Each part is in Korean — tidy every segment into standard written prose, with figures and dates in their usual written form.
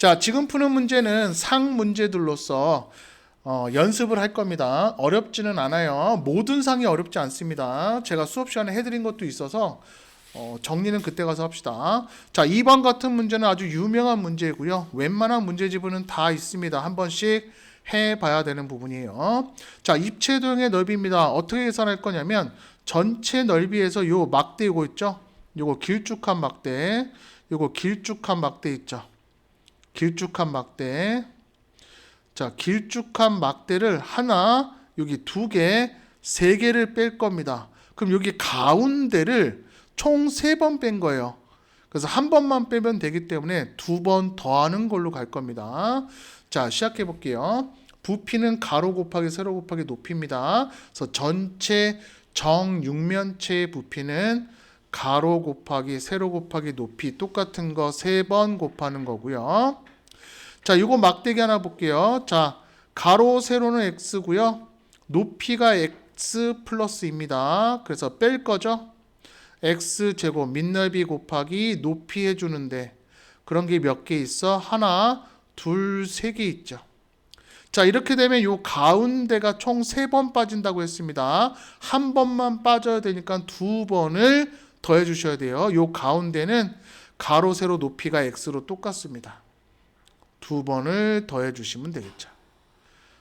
자, 지금 푸는 문제는 상 문제들로서 연습을 할 겁니다. 어렵지는 않아요. 모든 상이 어렵지 않습니다. 제가 수업 시간에 해드린 것도 있어서 정리는 그때 가서 합시다. 자, 2번 같은 문제는 아주 유명한 문제고요. 웬만한 문제집은 다 있습니다. 한 번씩 해봐야 되는 부분이에요. 자, 입체도형의 넓이입니다. 어떻게 계산할 거냐면 전체 넓이에서 요 막대 이거 있죠? 요거 길쭉한 막대, 요거 길쭉한 막대 있죠? 길쭉한 막대. 자, 길쭉한 막대를 하나, 여기 두 개, 세 개를 뺄 겁니다. 그럼 여기 가운데를 총 세 번 뺀 거예요. 그래서 한 번만 빼면 되기 때문에 두 번 더하는 걸로 갈 겁니다. 자, 시작해 볼게요. 부피는 가로 곱하기 세로 곱하기 높이입니다. 그래서 전체 정육면체의 부피는 가로 곱하기 세로 곱하기 높이 똑같은 거 세 번 곱하는 거고요. 자, 이거 막대기 하나 볼게요. 자, 가로 세로는 x고요. 높이가 x 플러스입니다. 그래서 뺄 거죠. x 제곱 밑넓이 곱하기 높이 해주는데 그런 게 몇 개 있어? 하나, 둘, 세 개 있죠. 자, 이렇게 되면 요 가운데가 총 세 번 빠진다고 했습니다. 한 번만 빠져야 되니까 두 번을 더해 주셔야 돼요. 요 가운데는 가로 세로 높이가 x로 똑같습니다. 두 번을 더해 주시면 되겠죠.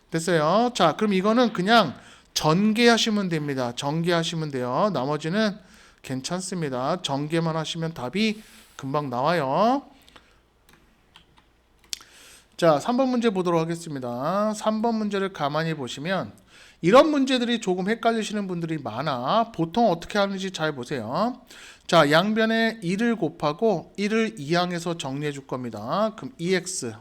됐어요. 자, 그럼 이거는 그냥 전개하시면 됩니다. 전개하시면 돼요. 나머지는 괜찮습니다. 전개만 하시면 답이 금방 나와요. 자, 3번 문제 보도록 하겠습니다. 3번 문제를 가만히 보시면 이런 문제들이 조금 헷갈리시는 분들이 많아. 보통 어떻게 하는지 잘 보세요. 자, 양변에 1을 곱하고 1을 2항에서 정리해 줄 겁니다. 그럼 2x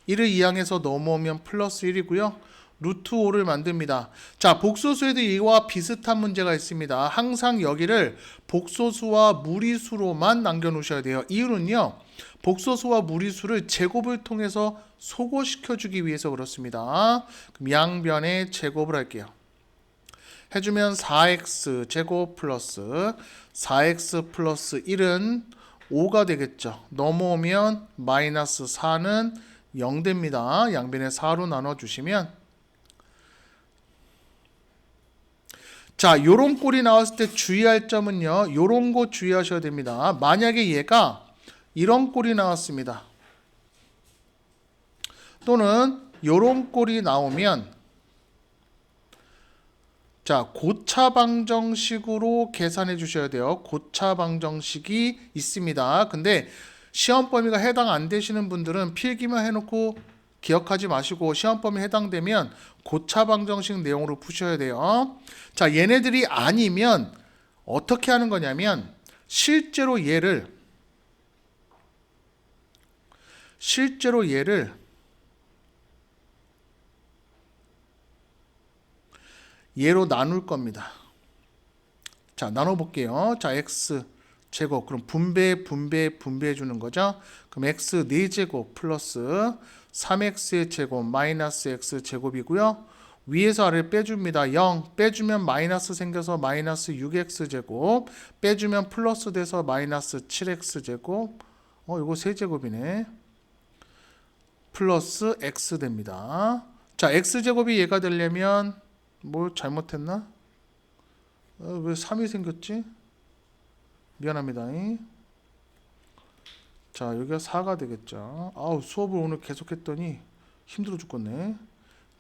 1을 2항에서 넘어오면 플러스 1이고요. 루트 5를 만듭니다. 자, 복소수에도 이와 비슷한 문제가 있습니다. 항상 여기를 복소수와 무리수로만 남겨놓으셔야 돼요. 이유는요, 복소수와 무리수를 제곱을 통해서 소거시켜주기 위해서 그렇습니다. 그럼 양변에 제곱을 할게요. 해주면 4x 제곱 플러스 4x 플러스 1은 5가 되겠죠. 넘어오면 마이너스 4는 0 됩니다. 양변에 4로 나눠주시면 자, 요런 꼴이 나왔을 때 주의할 점은요, 요런 거 주의하셔야 됩니다. 만약에 얘가 이런 꼴이 나왔습니다. 또는 요런 꼴이 나오면 자, 고차 방정식으로 계산해 주셔야 돼요. 고차 방정식이 있습니다. 근데 시험 범위가 해당 안 되시는 분들은 필기만 해놓고 기억하지 마시고 시험 범위에 해당되면 고차 방정식 내용으로 푸셔야 돼요. 자, 얘네들이 아니면 어떻게 하는 거냐면 실제로 얘를 얘로 나눌 겁니다. 자, 나눠볼게요. 자, x 제곱 그럼 분배해 주는 거죠. 그럼 x 4제곱 플러스 3x의 제곱 마이너스 x 제곱이고요. 위에서 아래를 빼줍니다. 0 빼주면 마이너스 생겨서 마이너스 6x 제곱 빼주면 플러스 돼서 마이너스 7x 제곱 이거 세제곱이네. 플러스 x 됩니다. 자, x 제곱이 얘가 되려면 뭘 잘못했나? 왜 3이 생겼지? 미안합니다. 자, 여기가 4가 되겠죠. 아우, 수업을 오늘 계속했더니 힘들어 죽겠네.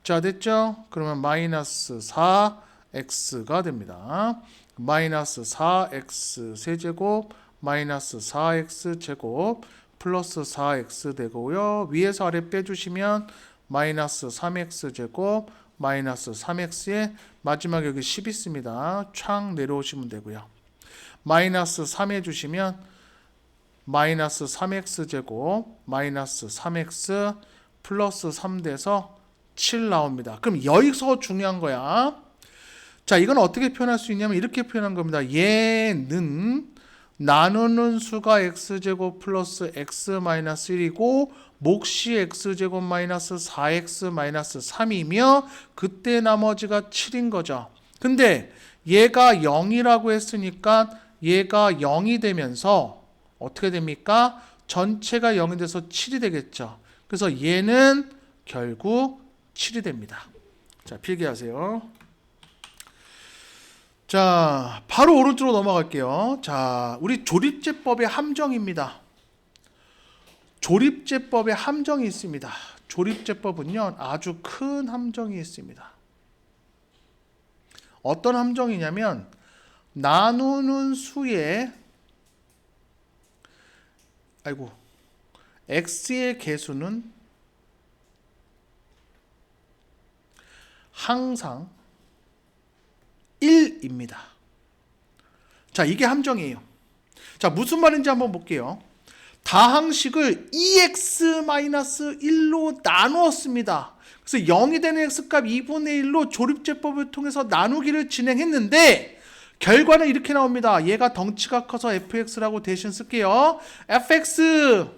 자, 됐죠? 그러면 마이너스 4x가 됩니다. 마이너스 4x 세제곱 마이너스 4x 제곱 플러스 4x 되고요. 위에서 아래 빼주시면 마이너스 3x 제곱 마이너스 3x에 마지막 여기 10 있습니다. 촥 내려오시면 되고요. 마이너스 3 해주시면 마이너스 3x 제곱 마이너스 3x 플러스 3 돼서 7 나옵니다. 그럼 여기서 중요한 거야. 자, 이건 어떻게 표현할 수 있냐면 이렇게 표현한 겁니다. 얘는 나누는 수가 x제곱 플러스 x 마이너스 1이고 몫이 x제곱 마이너스 4x 마이너스 3이며 그때 나머지가 7인 거죠. 근데 얘가 0이라고 했으니까 얘가 0이 되면서 어떻게 됩니까? 전체가 0이 돼서 7이 되겠죠. 그래서 얘는 결국 7이 됩니다. 자, 필기하세요. 자, 바로 오른쪽으로 넘어갈게요. 자, 우리 조립제법의 함정입니다. 조립제법의 함정이 있습니다. 조립제법은요, 아주 큰 함정이 있습니다. 어떤 함정이냐면, 나누는 수의 x의 개수는 항상 1입니다. 자, 이게 함정이에요. 자, 무슨 말인지 한번 볼게요. 다항식을 2x-1로 나누었습니다. 그래서 0이 되는 x값 2분의 1로 조립제법을 통해서 나누기를 진행했는데 결과는 이렇게 나옵니다. 얘가 덩치가 커서 fx라고 대신 쓸게요. fx,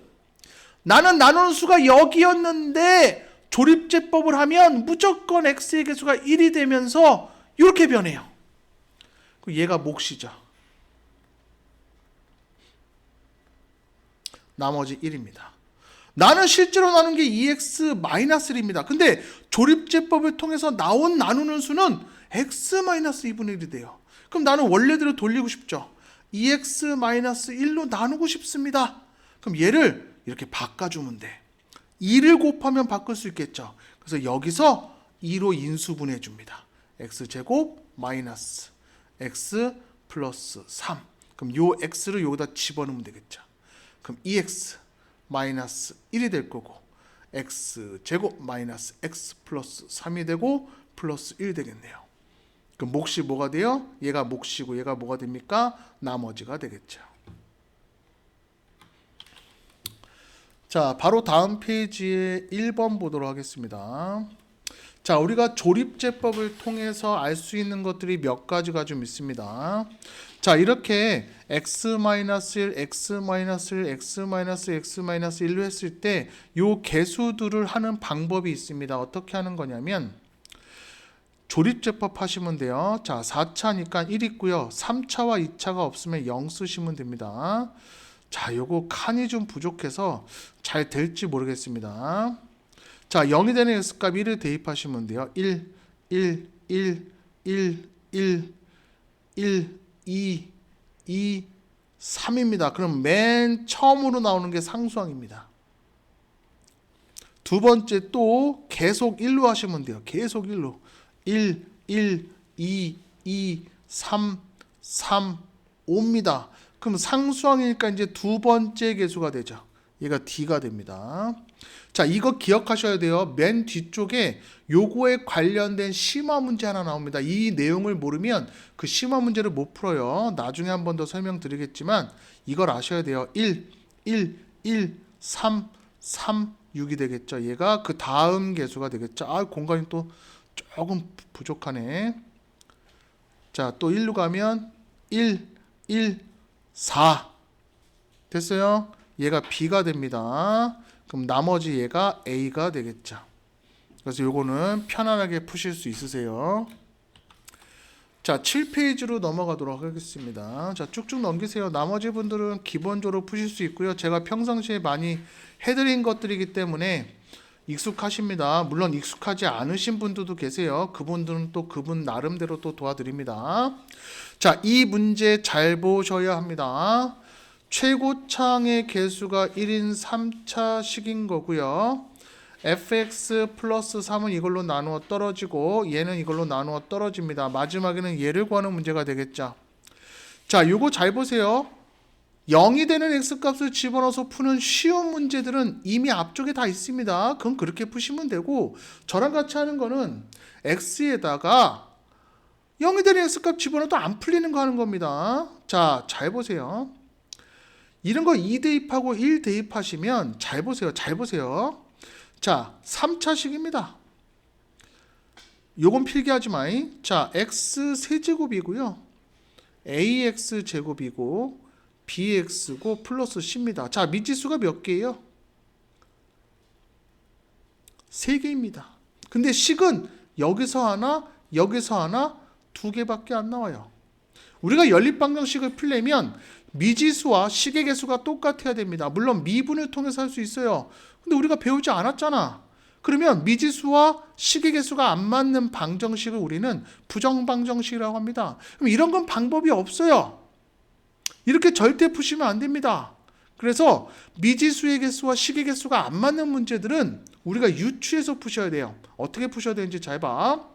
나는 나누는 수가 여기였는데 조립제법을 하면 무조건 x의 개수가 1이 되면서 이렇게 변해요. 얘가 몫이죠. 나머지 1입니다. 나는 실제로 나눈 게 2x-1입니다. 근데 조립제법을 통해서 나온 나누는 수는 x-2분의 1이 돼요. 그럼 나는 원래대로 돌리고 싶죠. 2x-1로 나누고 싶습니다. 그럼 얘를 이렇게 바꿔주면 돼. 2를 곱하면 바꿀 수 있겠죠. 그래서 여기서 2로 인수분해 줍니다. x제곱 마이너스 x 플러스 3. 그럼 요 x를 여기다 집어넣으면 되겠죠. 그럼 2x 마이너스 1이 될 거고 x제곱 마이너스 x 플러스 3이 되고 플러스 1 되겠네요. 그럼 몫이 뭐가 돼요? 얘가 몫이고 얘가 뭐가 됩니까? 나머지가 되겠죠. 자, 바로 다음 페이지에 1번 보도록 하겠습니다. 자, 우리가 조립제법을 통해서 알 수 있는 것들이 몇 가지가 좀 있습니다. 자, 이렇게 x-1, x-1, x-1, x-1로 했을 때 요 개수들을 하는 방법이 있습니다. 어떻게 하는 거냐면 조립제법 하시면 돼요. 자, 4차니까 1 있고요. 3차와 2차가 없으면 0 쓰시면 됩니다. 자, 요거 칸이 좀 부족해서 잘 될지 모르겠습니다. 자, 0이 되는 x값 1을 대입하시면 돼요. 1, 1, 1, 1, 1, 1, 2, 2, 3입니다. 그럼 맨 처음으로 나오는 게 상수항입니다. 두 번째 또 계속 1로 하시면 돼요. 계속 1로. 1, 1, 2, 2, 3, 3, 5입니다. 그럼 상수항이니까 이제 두 번째 개수가 되죠. 얘가 D가 됩니다. 자, 이거 기억하셔야 돼요. 맨 뒤쪽에 요거에 관련된 심화 문제 하나 나옵니다. 이 내용을 모르면 그 심화 문제를 못 풀어요. 나중에 한 번 더 설명드리겠지만 이걸 아셔야 돼요. 1, 1, 1, 3, 3, 6이 되겠죠. 얘가 그 다음 개수가 되겠죠. 아, 공간이 또 조금 부족하네. 자, 또 1로 가면 1, 1, 4 됐어요. 얘가 B가 됩니다. 그럼 나머지 얘가 A가 되겠죠. 그래서 요거는 편안하게 푸실 수 있으세요. 자, 7페이지로 넘어가도록 하겠습니다. 자, 쭉쭉 넘기세요. 나머지 분들은 기본적으로 푸실 수 있고요. 제가 평상시에 많이 해드린 것들이기 때문에 익숙하십니다. 물론 익숙하지 않으신 분들도 계세요. 그분들은 또 그분 나름대로 또 도와드립니다. 자, 이 문제 잘 보셔야 합니다. 최고창의 개수가 1인 3차식인 거고요. fx 플러스 3은 이걸로 나누어 떨어지고 얘는 이걸로 나누어 떨어집니다. 마지막에는 얘를 구하는 문제가 되겠죠. 자, 요거 잘 보세요. 0이 되는 x값을 집어넣어서 푸는 쉬운 문제들은 이미 앞쪽에 다 있습니다. 그럼 그렇게 푸시면 되고, 저랑 같이 하는 거는 x에다가 0이 되는 x값 집어넣어도 안 풀리는 거 하는 겁니다. 자, 잘 보세요. 이런 거 2 대입하고 1 대입하시면 잘 보세요. 잘 보세요. 자, 3차식입니다. 요건 필기하지 마이. 자, x 세제곱이고요. ax 제곱이고 bx고 플러스 c입니다. 자, 미지수가 몇 개예요? 3개입니다. 근데 식은 여기서 하나, 여기서 하나, 2개밖에 안 나와요. 우리가 연립방정식을 풀려면 미지수와 식의 개수가 똑같아야 됩니다. 물론 미분을 통해서 할 수 있어요. 근데 우리가 배우지 않았잖아. 그러면 미지수와 식의 개수가 안 맞는 방정식을 우리는 부정방정식이라고 합니다. 그럼 이런 건 방법이 없어요. 이렇게 절대 푸시면 안 됩니다. 그래서 미지수의 개수와 식의 개수가 안 맞는 문제들은 우리가 유추해서 푸셔야 돼요. 어떻게 푸셔야 되는지 잘 봐.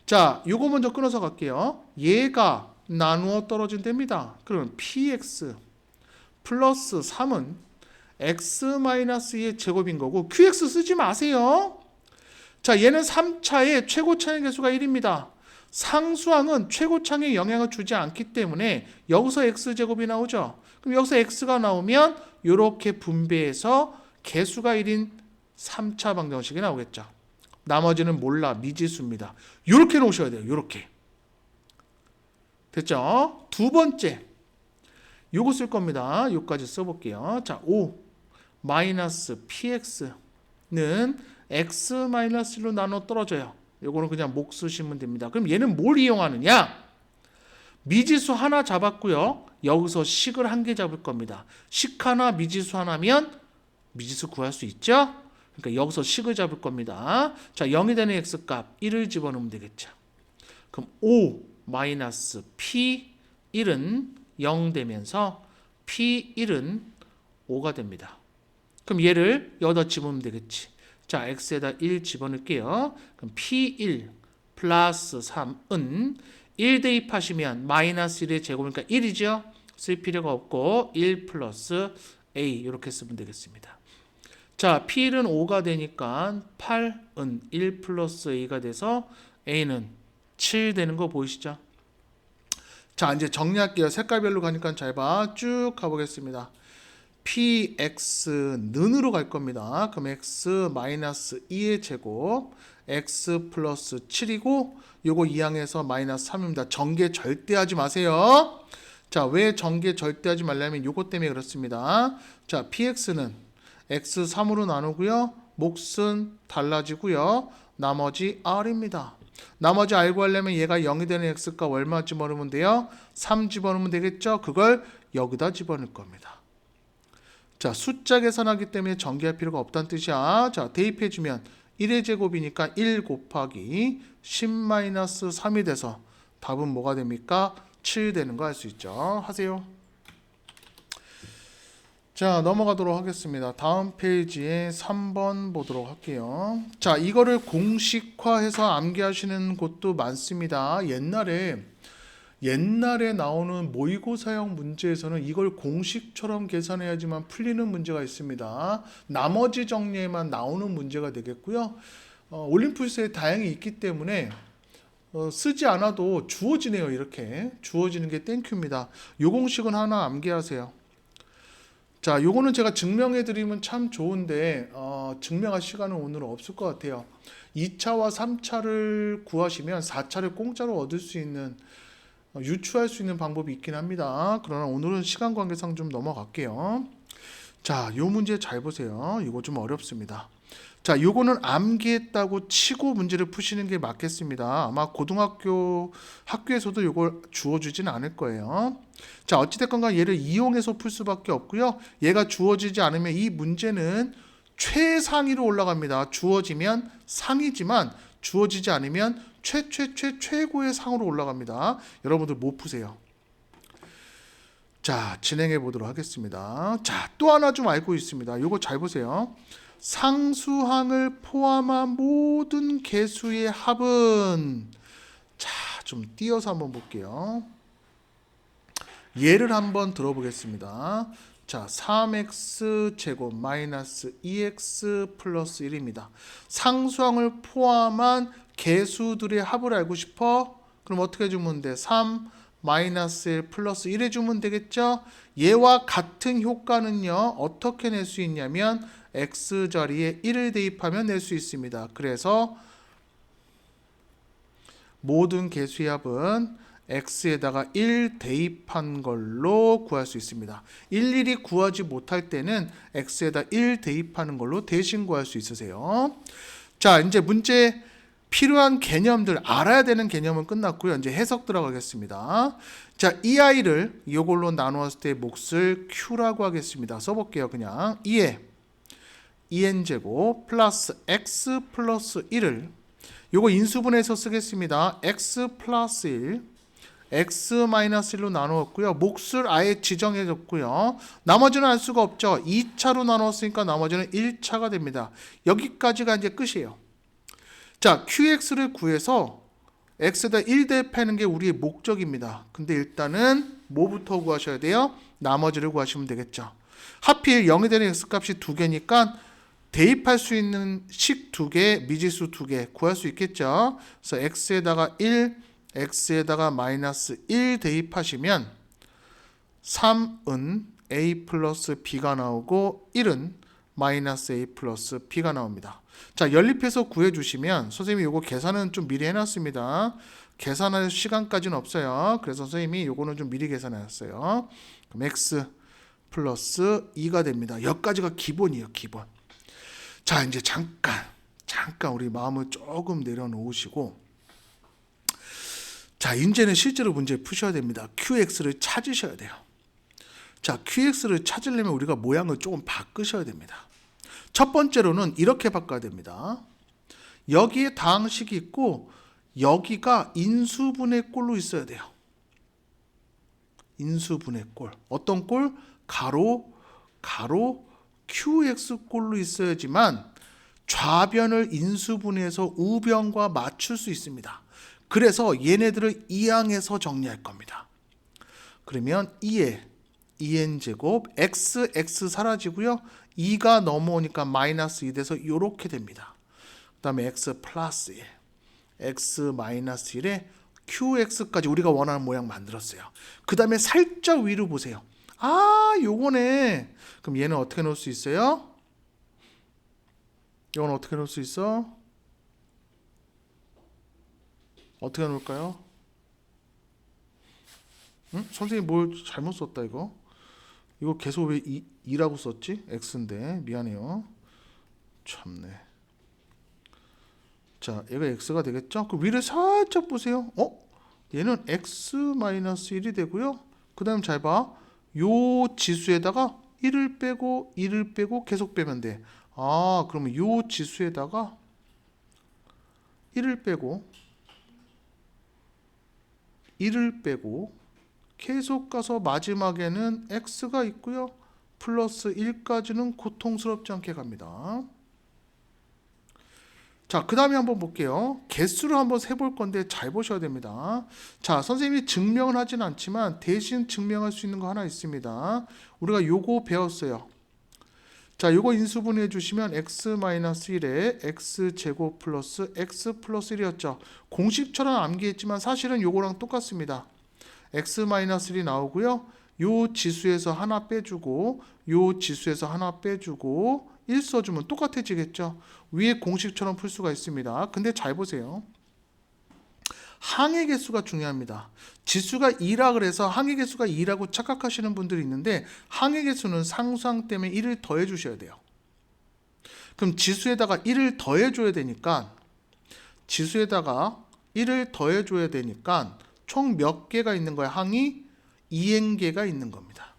자, 요거 먼저 끊어서 갈게요. 얘가 나누어 떨어진답니다. 그러면 px 플러스 3은 x-2의 제곱인 거고 qx 쓰지 마세요. 자, 얘는 3차의 최고차의 개수가 1입니다. 상수항은 최고차에 영향을 주지 않기 때문에 여기서 x제곱이 나오죠. 그럼 여기서 x가 나오면 이렇게 분배해서 개수가 1인 3차 방정식이 나오겠죠. 나머지는 몰라, 미지수입니다. 이렇게 놓으셔야 돼요. 이렇게. 됐죠? 두 번째, 요거 쓸 겁니다. 요까지 써볼게요. 자, 5 마이너스 px는 x-1로 나눠 떨어져요. 요거는 그냥 목 쓰시면 됩니다. 그럼 얘는 뭘 이용하느냐? 미지수 하나 잡았고요. 여기서 식을 한 개 잡을 겁니다. 식 하나, 미지수 하나면 미지수 구할 수 있죠? 그러니까 여기서 식을 잡을 겁니다. 자, 0이 되는 x값 1을 집어넣으면 되겠죠. 그럼 5 마이너스 p1은 0 되면서 p1은 5가 됩니다. 그럼 얘를 여기다 집어넣으면 되겠지. 자, x에다 1 집어넣을게요. 그럼 p1 플러스 3은 1 대입하시면 마이너스 1의 제곱이니까 1이죠. 쓸 필요가 없고 1 플러스 a 이렇게 쓰면 되겠습니다. 자, p1은 5가 되니까 8은 1 플러스 a가 돼서 a는 7 되는 거 보이시죠? 자, 이제 정리할게요. 색깔별로 가니까 잘 봐. 쭉 가보겠습니다. px는으로 갈 겁니다. 그럼 x-2의 제곱 x 플러스 7이고 요거 2항에서 마이너스 3입니다. 전개 절대 하지 마세요. 자, 왜 전개 절대 하지 말냐면 요거 때문에 그렇습니다. 자, px는 x3으로 나누고요. 몫은 달라지고요. 나머지 r입니다. 나머지 r 구하려면 얘가 0이 되는 x값 얼마 집어넣으면 돼요? 3 집어넣으면 되겠죠? 그걸 여기다 집어넣을 겁니다. 자, 숫자 계산하기 때문에 전개할 필요가 없다는 뜻이야. 자, 대입해주면 1의 제곱이니까 1 곱하기 10-3이 돼서 답은 뭐가 됩니까? 7 되는 거 알 수 있죠. 하세요. 자, 넘어가도록 하겠습니다. 다음 페이지에 3번 보도록 할게요. 자, 이거를 공식화해서 암기하시는 곳도 많습니다. 옛날에 나오는 모의고사형 문제에서는 이걸 공식처럼 계산해야지만 풀리는 문제가 있습니다. 나머지 정리에만 나오는 문제가 되겠고요. 올림푸스에 다양히 있기 때문에 쓰지 않아도 주어지네요. 이렇게 주어지는 게 땡큐입니다. 요 공식은 하나 암기하세요. 자, 요거는 제가 증명해 드리면 참 좋은데 증명할 시간은 오늘은 없을 것 같아요. 2차와 3차를 구하시면 4차를 공짜로 얻을 수 있는 유추할 수 있는 방법이 있긴 합니다. 그러나 오늘은 시간 관계상 좀 넘어갈게요. 자, 요 문제 잘 보세요. 이거 좀 어렵습니다. 자, 요거는 암기했다고 치고 문제를 푸시는 게 맞겠습니다. 아마 고등학교 학교에서도 요걸 주어주진 않을 거예요. 자, 어찌됐건 얘를 이용해서 풀 수밖에 없고요. 얘가 주어지지 않으면 이 문제는 최상위로 올라갑니다. 주어지면 상이지만 주어지지 않으면 최고의 상으로 올라갑니다. 여러분들 못 푸세요. 자, 진행해 보도록 하겠습니다. 자, 또 하나 좀 알고 있습니다. 요거 잘 보세요. 상수항을 포함한 모든 개수의 합은, 자, 좀 띄어서 한번 볼게요. 예를 한번 들어보겠습니다. 자, 3x 제곱 마이너스 2x 플러스 1입니다. 상수항을 포함한 개수들의 합을 알고 싶어? 그럼 어떻게 주면 돼? 3 마이너스 1 플러스 1 해주면 되겠죠? 얘와 같은 효과는요, 어떻게 낼 수 있냐면 x 자리에 1을 대입하면 낼 수 있습니다. 그래서 모든 개수의 합은 x에다가 1 대입한 걸로 구할 수 있습니다. 일일이 구하지 못할 때는 x에다 1 대입하는 걸로 대신 구할 수 있으세요. 자, 이제 문제 필요한 개념들, 알아야 되는 개념은 끝났고요. 이제 해석 들어가겠습니다. 자, 이 아이를 이걸로 나누었을 때 몫을 Q라고 하겠습니다. 써볼게요. 그냥 2에 2n제곱 플러스 x 플러스 1을 요거 인수분해해서 쓰겠습니다. x 플러스 1 x 마이너스 1로 나누었고요. 몫을 아예 지정해줬고요. 나머지는 알 수가 없죠. 2차로 나누었으니까 나머지는 1차가 됩니다. 여기까지가 이제 끝이에요. 자, qx를 구해서 x에다 1 대입하는 게 우리의 목적입니다. 근데 일단은 뭐부터 구하셔야 돼요? 나머지를 구하시면 되겠죠. 하필 0이 되는 x값이 2개니까 대입할 수 있는 식 2개, 미지수 2개 구할 수 있겠죠. 그래서 x에다가 1, x에다가 마이너스 1 대입하시면 3은 a 플러스 b가 나오고 1은 마이너스 a 플러스 b가 나옵니다. 자, 연립해서 구해주시면 선생님이 이거 계산은 좀 미리 해놨습니다. 계산할 시간까지는 없어요. 그래서 선생님이 이거는 좀 미리 계산해놨어요. 그럼 x 플러스 2가 됩니다. 여기까지가 기본이에요. 기본. 자, 이제 잠깐 우리 마음을 조금 내려놓으시고, 자, 이제는 실제로 문제 푸셔야 됩니다. qx를 찾으셔야 돼요. 자, qx를 찾으려면 우리가 모양을 조금 바꾸셔야 됩니다. 첫 번째로는 이렇게 바꿔야 됩니다. 여기에 다항식이 있고 여기가 인수분해 꼴로 있어야 돼요. 인수분해 꼴. 어떤 꼴? 가로 qx 꼴로 있어야지만 좌변을 인수분해해서 우변과 맞출 수 있습니다. 그래서 얘네들을 이항해서 정리할 겁니다. 그러면 2에 2n제곱 x 사라지고요. 2가 넘어오니까 마이너스 2 돼서 이렇게 됩니다. 그 다음에 x 플러스 1, x 마이너스 1에 qx까지 우리가 원하는 모양 만들었어요. 그 다음에 살짝 위로 보세요. 아, 요거네. 그럼 얘는 어떻게 놓을 수 있어요? 이건 어떻게 놓을 수 있어? 어떻게 놓을까요? 응? 선생님 뭘 잘못 썼다 이거. 이거 계속 왜 2라고 썼지? x인데 미안해요. 참네. 자, 얘가 x가 되겠죠? 그 위를 살짝 보세요. 얘는 x-1이 되고요. 그 다음 잘 봐. 요 지수에다가 1을 빼고 계속 빼면 돼. 아, 그러면 요 지수에다가 1을 빼고 계속 가서 마지막에는 x가 있고요. 플러스 1까지는 고통스럽지 않게 갑니다. 자, 그 다음에 한번 볼게요. 개수를 한번 세볼 건데 잘 보셔야 됩니다. 자, 선생님이 증명은 하진 않지만 대신 증명할 수 있는 거 하나 있습니다. 우리가 요거 배웠어요. 자, 요거 인수분해 주시면 x-1에 x제곱 플러스 x 플러스 1이었죠. 공식처럼 암기했지만 사실은 요거랑 똑같습니다. x-1이 나오고요. 요 지수에서 하나 빼주고 요 지수에서 하나 빼주고 1 써주면 똑같아지겠죠. 위에 공식처럼 풀 수가 있습니다. 근데 잘 보세요. 항의 개수가 중요합니다. 지수가 2라 그래서 항의 개수가 2라고 착각하시는 분들이 있는데 당의 개수는 상수항 때문에 1을 더해 주셔야 돼요. 그럼 지수에다가 1을 더해 줘야 되니까 총 몇 개가 있는 거야? 항이 2n개가 있는 겁니다.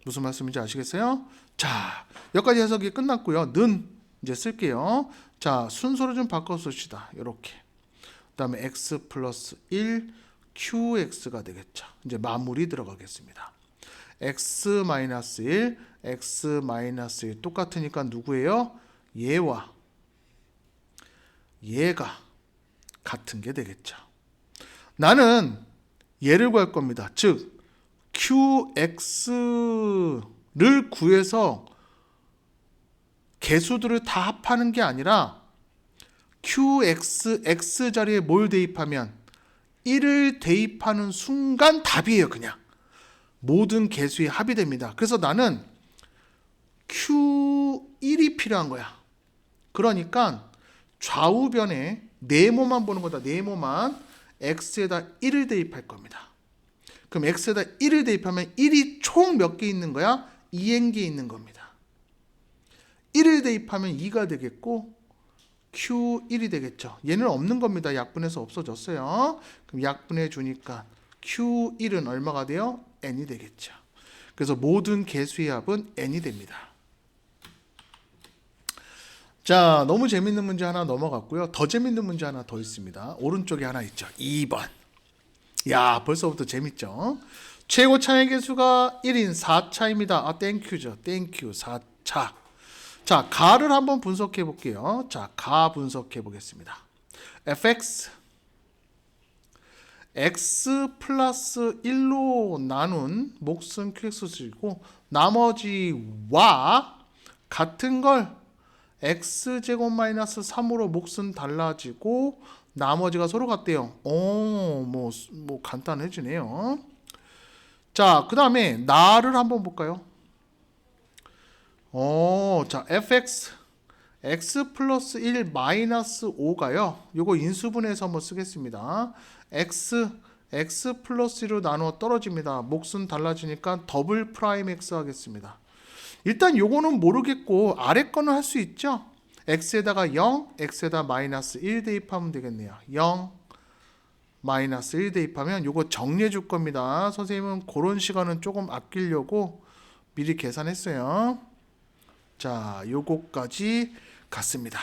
무슨 말씀인지 아시겠어요? 자, 여기까지 해석이 끝났고요. 는 이제 쓸게요. 자, 순서를 좀 바꿔 씁시다. 이렇게. 그 다음에 x 플러스 1 qx가 되겠죠. 이제 마무리 들어가겠습니다. x 마이너스 1 x 마이너스 1 똑같으니까 누구예요? 얘와 얘가 같은 게 되겠죠. 나는 얘를 구할 겁니다. 즉 qx를 구해서 개수들을 다 합하는 게 아니라 qx, x 자리에 뭘 대입하면 1을 대입하는 순간 답이에요. 그냥 모든 개수의 합이 됩니다. 그래서 나는 q1이 필요한 거야. 그러니까 좌우변에 네모만 보는 거다. 네모만 x에다 1을 대입할 겁니다. 그럼 x에다 1을 대입하면 1이 총 몇 개 있는 거야? 2n개 있는 겁니다. 1을 대입하면 2가 되겠고 Q1이 되겠죠. 얘는 없는 겁니다. 약분해서 없어졌어요. 그럼 약분해 주니까 Q1은 얼마가 돼요? N이 되겠죠. 그래서 모든 개수의 합은 N이 됩니다. 자, 너무 재밌는 문제 하나 넘어갔고요. 더 재밌는 문제 하나 더 있습니다. 오른쪽에 하나 있죠. 2번. 야, 벌써부터 재밌죠? 최고 차의 개수가 1인 4차입니다. 아, 땡큐죠. 땡큐. 4차. 자, 가를 한번 분석해 볼게요. 자, 가 분석해 보겠습니다. fx x 플러스 1로 나눈 몫은 qx이고 나머지와 같은 걸 x제곱 마이너스 3으로 몫은 달라지고 나머지가 서로 같대요. 뭐 간단해지네요. 자, 그 다음에 나를 한번 볼까요? 자, fx x 플러스 1 마이너스 5가요. 요거 인수분해해서 한번 쓰겠습니다. x 플러스 1로 나누어 떨어집니다. 몫은 달라지니까 더블 프라임 x 하겠습니다. 일단 요거는 모르겠고 아래 거는 할 수 있죠. x에다가 0, x에다 마이너스 1 대입하면 되겠네요. 0, 마이너스 1 대입하면 요거 정리해 줄 겁니다. 선생님은 그런 시간은 조금 아끼려고 미리 계산했어요. 자, 요거까지 갔습니다.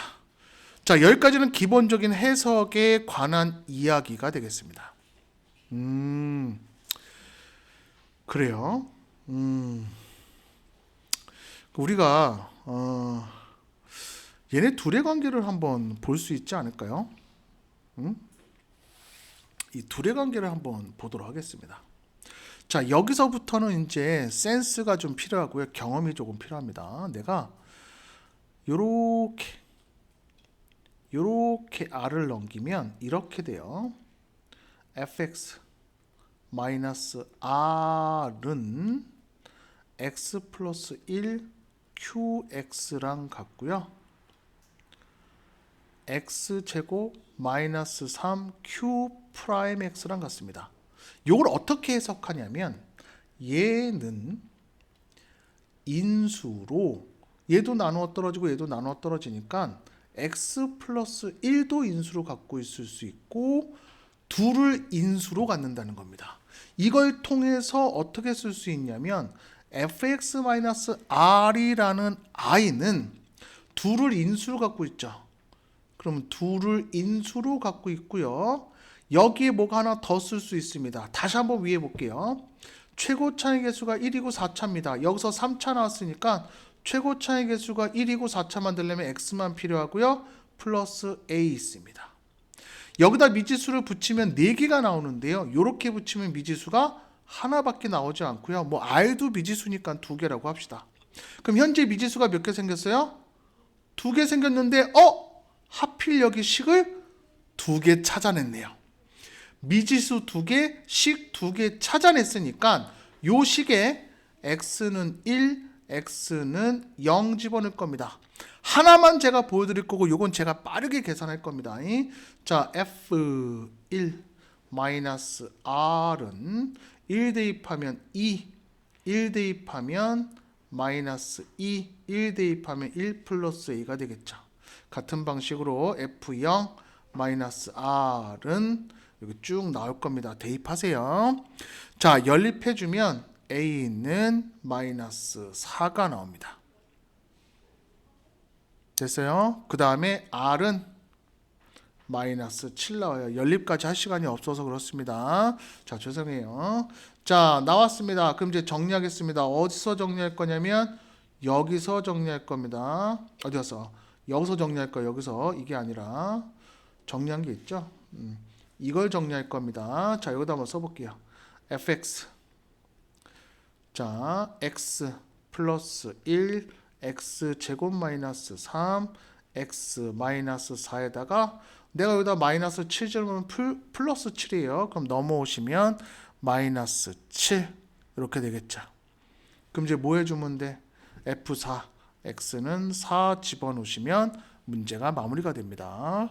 자, 여기까지는 기본적인 해석에 관한 이야기가 되겠습니다. 그래요. 우리가 얘네 둘의 관계를 한번 볼 수 있지 않을까요? 이 둘의 관계를 한번 보도록 하겠습니다. 자, 여기서부터는 이제 센스가 좀 필요하고요. 경험이 조금 필요합니다. 내가 요렇게 r을 넘기면 이렇게 돼요. fx 마이너스 r은 x 플러스 1 qx랑 같고요. x제곱 마이너스 3 q 프라임 x랑 같습니다. 이걸 어떻게 해석하냐면 얘는 인수로 얘도 나누어 떨어지고 얘도 나누어 떨어지니까 x 플러스 1도 인수로 갖고 있을 수 있고 둘을 인수로 갖는다는 겁니다. 이걸 통해서 어떻게 쓸 수 있냐면 fx-r이라는 i는 둘을 인수로 갖고 있죠. 그럼 둘을 인수로 갖고 있고요. 여기에 뭐가 하나 더 쓸 수 있습니다. 다시 한번 위에 볼게요. 최고 차의 개수가 1이고 4차입니다. 여기서 3차 나왔으니까 최고 차의 개수가 1이고 4차 만들려면 x만 필요하고요. 플러스 a 있습니다. 여기다 미지수를 붙이면 4개가 나오는데요. 이렇게 붙이면 미지수가 하나밖에 나오지 않고요. 뭐 r도 미지수니까 2개라고 합시다. 그럼 현재 미지수가 몇 개 생겼어요? 2개 생겼는데 하필 여기 식을 2개 찾아냈네요. 미지수 2개, 식 2개 찾아냈으니까 요 식에 x는 1, x는 0 집어넣을 겁니다. 하나만 제가 보여드릴 거고 요건 제가 빠르게 계산할 겁니다. 자, f1 마이너스 r은 1 대입하면 2, 1 대입하면 마이너스 2, 1 대입하면 1 플러스 a가 되겠죠. 같은 방식으로 f0 마이너스 r은 여기 쭉 나올 겁니다. 대입하세요. 자, 연립해주면 a는 마이너스 4가 나옵니다. 됐어요? 그 다음에 r은 마이너스 7 나와요. 연립까지 할 시간이 없어서 그렇습니다. 자, 죄송해요. 자, 나왔습니다. 그럼 이제 정리하겠습니다. 어디서 정리할 거냐면 여기서 정리할 겁니다. 어디 갔어? 여기서 정리할 거예요. 여기서 이게 아니라 정리한 게 있죠. 이걸 정리할 겁니다. 자, 여기다 한번 써볼게요. fx 자, x 플러스 1 x 제곱 마이너스 3 x 마이너스 4에다가 내가 여기다 마이너스 7 집으면 플러스 7이에요. 그럼 넘어오시면 마이너스 7 이렇게 되겠죠. 그럼 이제 뭐 해주면 돼? F4 x는 4 집어넣으시면 문제가 마무리가 됩니다.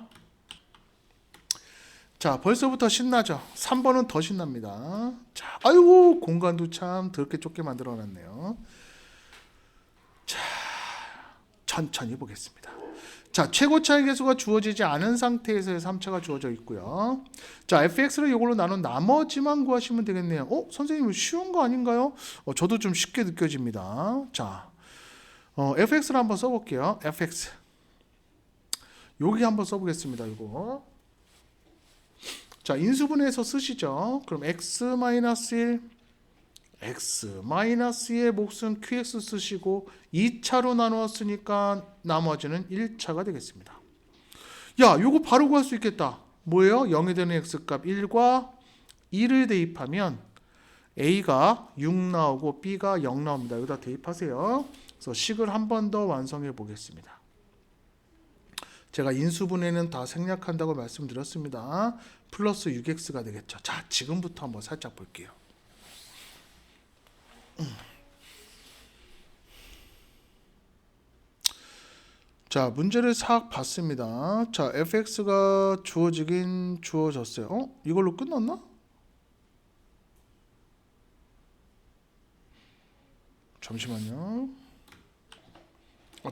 자, 벌써부터 신나죠? 3번은 더 신납니다. 자, 아이고 공간도 참 더럽게 좁게 만들어놨네요. 자, 천천히 보겠습니다. 자, 최고차의 계수가 주어지지 않은 상태에서의 3차가 주어져 있고요. 자, fx를 이걸로 나눈 나머지만 구하시면 되겠네요. 선생님 쉬운 거 아닌가요? 저도 좀 쉽게 느껴집니다. 자, fx를 한번 써볼게요. fx 여기 한번 써보겠습니다. 이거 자, 인수분해해서 쓰시죠. 그럼 x-1 x-2의 몫은 qx 쓰시고 2차로 나누었으니까 나머지는 1차가 되겠습니다. 야, 요거 바로 구할 수 있겠다. 뭐예요? 0이 되는 x값 1과 2를 대입하면 a가 6 나오고 b가 0 나옵니다. 여기다 대입하세요. 그래서 식을 한 번 더 완성해 보겠습니다. 제가 인수분해는 다 생략한다고 말씀드렸습니다. 플러스 6x가 되겠죠. 자, 지금부터 한번 살짝 볼게요. 자, 문제를 싹 봤습니다. 자, fx가 주어지긴 주어졌어요. 이걸로 끝났나? 잠시만요.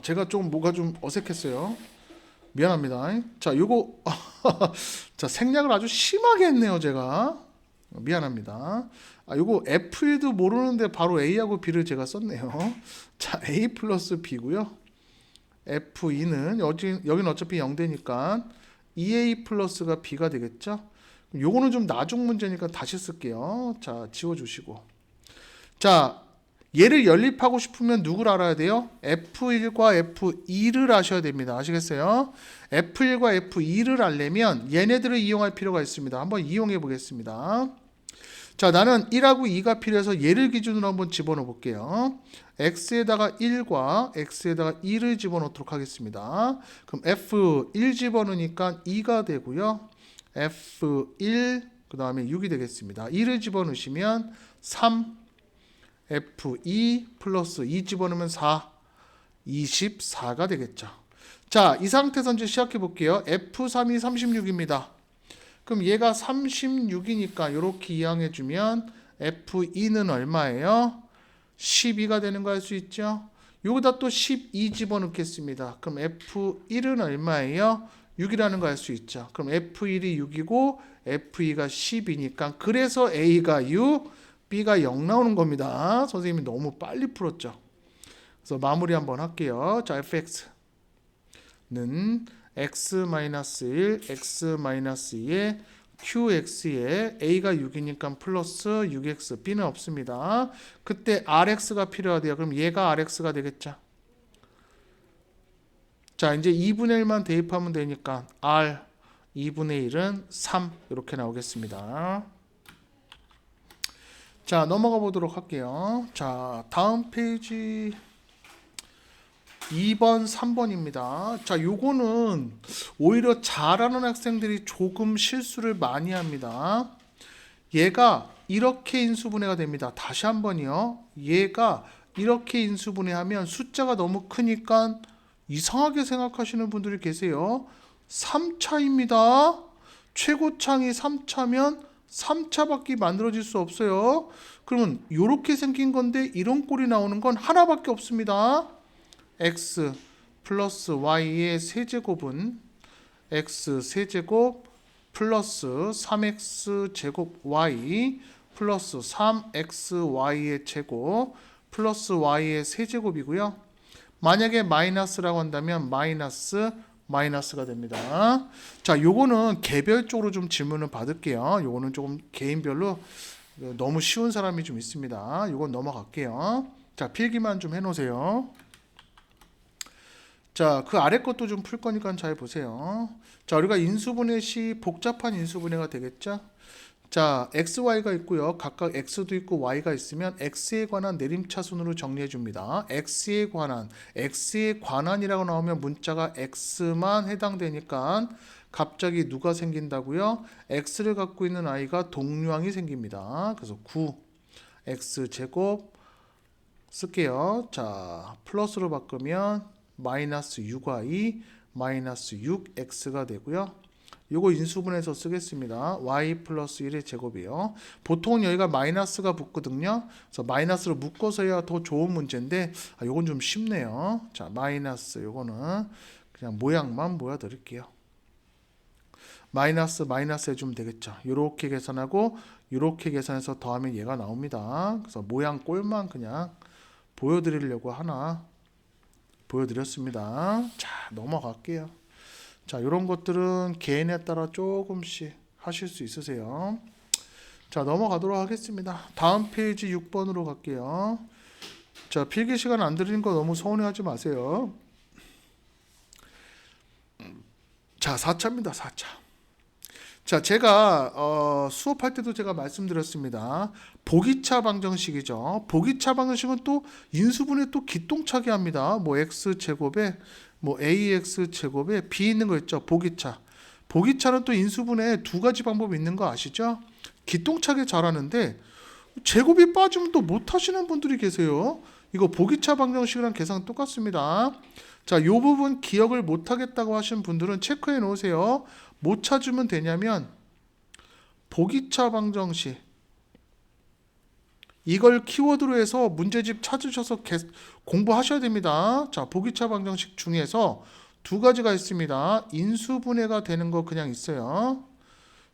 제가 좀 뭐가 좀 어색했어요. 미안합니다. 자, 요거 자, 생략을 아주 심하게 했네요, 제가. 미안합니다. 요거 F도 모르는데 바로 A하고 B를 제가 썼네요. 자, A 플러스 B고요. F2는 여기는 어차피 0되니까 2A 플러스가 B가 되겠죠. 요거는 좀 나중 문제니까 다시 쓸게요. 자, 지워주시고. 자, 얘를 연립하고 싶으면 누구를 알아야 돼요? F1과 F2를 아셔야 됩니다. 아시겠어요? F1과 F2를 알려면 얘네들을 이용할 필요가 있습니다. 한번 이용해 보겠습니다. 자, 나는 1하고 2가 필요해서 얘를 기준으로 한번 집어넣어 볼게요. x에다가 1과 x에다가 2를 집어넣도록 하겠습니다. 그럼 f1 집어넣으니까 2가 되고요. f1 그 다음에 6이 되겠습니다. 2를 집어넣으시면 3 F2 플러스 2 집어넣으면 4, 24가 되겠죠. 자, 이 상태에서 이제 시작해 볼게요. F3이 36입니다. 그럼 얘가 36이니까 이렇게 이항해 주면 F2는 얼마예요? 12가 되는 거 알 수 있죠? 여기다 또 12 집어넣겠습니다. 그럼 F1은 얼마예요? 6이라는 거 알 수 있죠. 그럼 F1이 6이고 F2가 10이니까 그래서 A가 6, B가 0 나오는 겁니다. 선생님이 너무 빨리 풀었죠. 그래서 마무리 한번 할게요. 자, fx는 x-1, x-2에 qx에 a가 6이니까 플러스 6x, b는 없습니다. 그때 rx가 필요하대요. 그럼 얘가 rx가 되겠죠. 자, 이제 2분의 1만 대입하면 되니까 r 2분의 1은 3 이렇게 나오겠습니다. 자, 넘어가 보도록 할게요. 자, 다음 페이지 2번, 3번입니다. 자, 요거는 오히려 잘하는 학생들이 조금 실수를 많이 합니다. 얘가 이렇게 인수분해가 됩니다. 다시 한번요. 얘가 이렇게 인수분해하면 숫자가 너무 크니까 이상하게 생각하시는 분들이 계세요. 3차입니다. 최고창이 3차면 3차밖에 만들어질 수 없어요. 그러면 이렇게 생긴 건데 이런 꼴이 나오는 건 하나밖에 없습니다. x 플러스 y의 세제곱은 x 세제곱 플러스 3x 제곱 y 플러스 3xy의 제곱 플러스 y의 세제곱이고요. 만약에 마이너스라고 한다면 마이너스가 됩니다. 자, 요거는 개별적으로 좀 질문을 받을게요. 요거는 조금 개인별로 너무 쉬운 사람이 좀 있습니다. 요건 넘어갈게요. 자, 필기만 좀 해놓으세요. 자, 그 아래 것도 좀 풀 거니까 잘 보세요. 자, 우리가 인수분해 시 복잡한 인수분해가 되겠죠? 자, x, y가 있고요. 각각 x도 있고 y가 있으면 x에 관한 내림차순으로 정리해 줍니다. x에 관한이라고 나오면 문자가 x만 해당되니까 갑자기 누가 생긴다고요? x를 갖고 있는 아이가 동류항이 생깁니다. 그래서 9 x제곱 쓸게요. 자, 플러스로 바꾸면 마이너스 6y 마이너스 6x가 되고요. 요거 인수분해서 쓰겠습니다. y 플러스 1의 제곱이요. 보통은 여기가 마이너스가 붙거든요. 그래서 마이너스로 묶어서 해야 더 좋은 문제인데 요건 좀 쉽네요. 자, 마이너스 요거는 그냥 모양만 보여드릴게요. 마이너스 마이너스 해주면 되겠죠. 이렇게 계산하고 이렇게 계산해서 더하면 얘가 나옵니다. 그래서 모양 꼴만 그냥 보여드리려고 하나 보여드렸습니다. 자, 넘어갈게요. 자, 이런 것들은 개인에 따라 조금씩 하실 수 있으세요. 자, 넘어가도록 하겠습니다. 다음 페이지 6번으로 갈게요. 자, 필기 시간 안 드리는 거 너무 서운해하지 마세요. 자, 4차입니다. 4차. 자, 제가 수업할 때도 제가 말씀드렸습니다. 보기차 방정식이죠. 보기차 방정식은 또 인수분해 또 기똥차게 합니다. 뭐 x제곱에 뭐 ax 제곱에 b 있는 거 있죠. 보기차. 보기차는 또 인수분해 두 가지 방법이 있는 거 아시죠? 기똥차게 잘하는데 제곱이 빠지면 또 못하시는 분들이 계세요. 이거 보기차 방정식이랑 계산 똑같습니다. 자, 요 부분 기억을 못하겠다고 하시는 분들은 체크해 놓으세요. 못 찾으면 되냐면 보기차 방정식 이걸 키워드로 해서 문제집 찾으셔서 공부하셔야 됩니다. 자, 보기차 방정식 중에서 두 가지가 있습니다. 인수분해가 되는 거 그냥 있어요.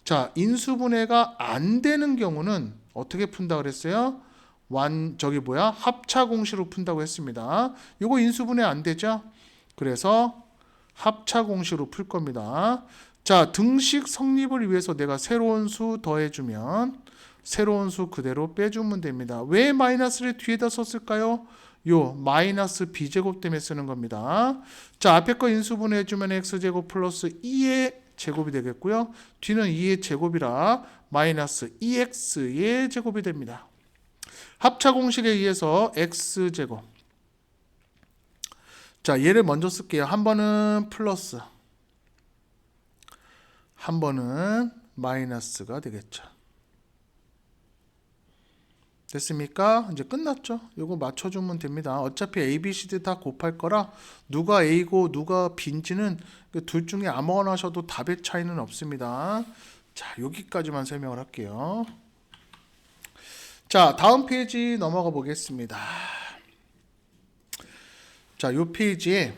자, 인수분해가 안 되는 경우는 어떻게 푼다 그랬어요? 합차 공식으로 푼다고 했습니다. 이거 인수분해 안 되죠? 그래서 합차 공식으로 풀 겁니다. 자, 등식 성립을 위해서 내가 새로운 수 더해주면 새로운 수 그대로 빼주면 됩니다. 왜 마이너스를 뒤에다 썼을까요? 요 마이너스 b제곱 때문에 쓰는 겁니다. 자, 앞에 거 인수분해 해주면 x제곱 플러스 2의 제곱이 되겠고요. 뒤는 2의 제곱이라 마이너스 2x의 제곱이 됩니다. 합차 공식에 의해서 x제곱. 자, 얘를 먼저 쓸게요. 한 번은 플러스, 한 번은 마이너스가 되겠죠. 됐습니까? 이제 끝났죠. 이거 맞춰주면 됩니다. 어차피 A, B, C, D 다 곱할 거라 누가 A고 누가 B인지는 둘 중에 아무거나 하셔도 답의 차이는 없습니다. 자, 여기까지만 설명을 할게요. 자, 다음 페이지 넘어가 보겠습니다. 자, 요 페이지에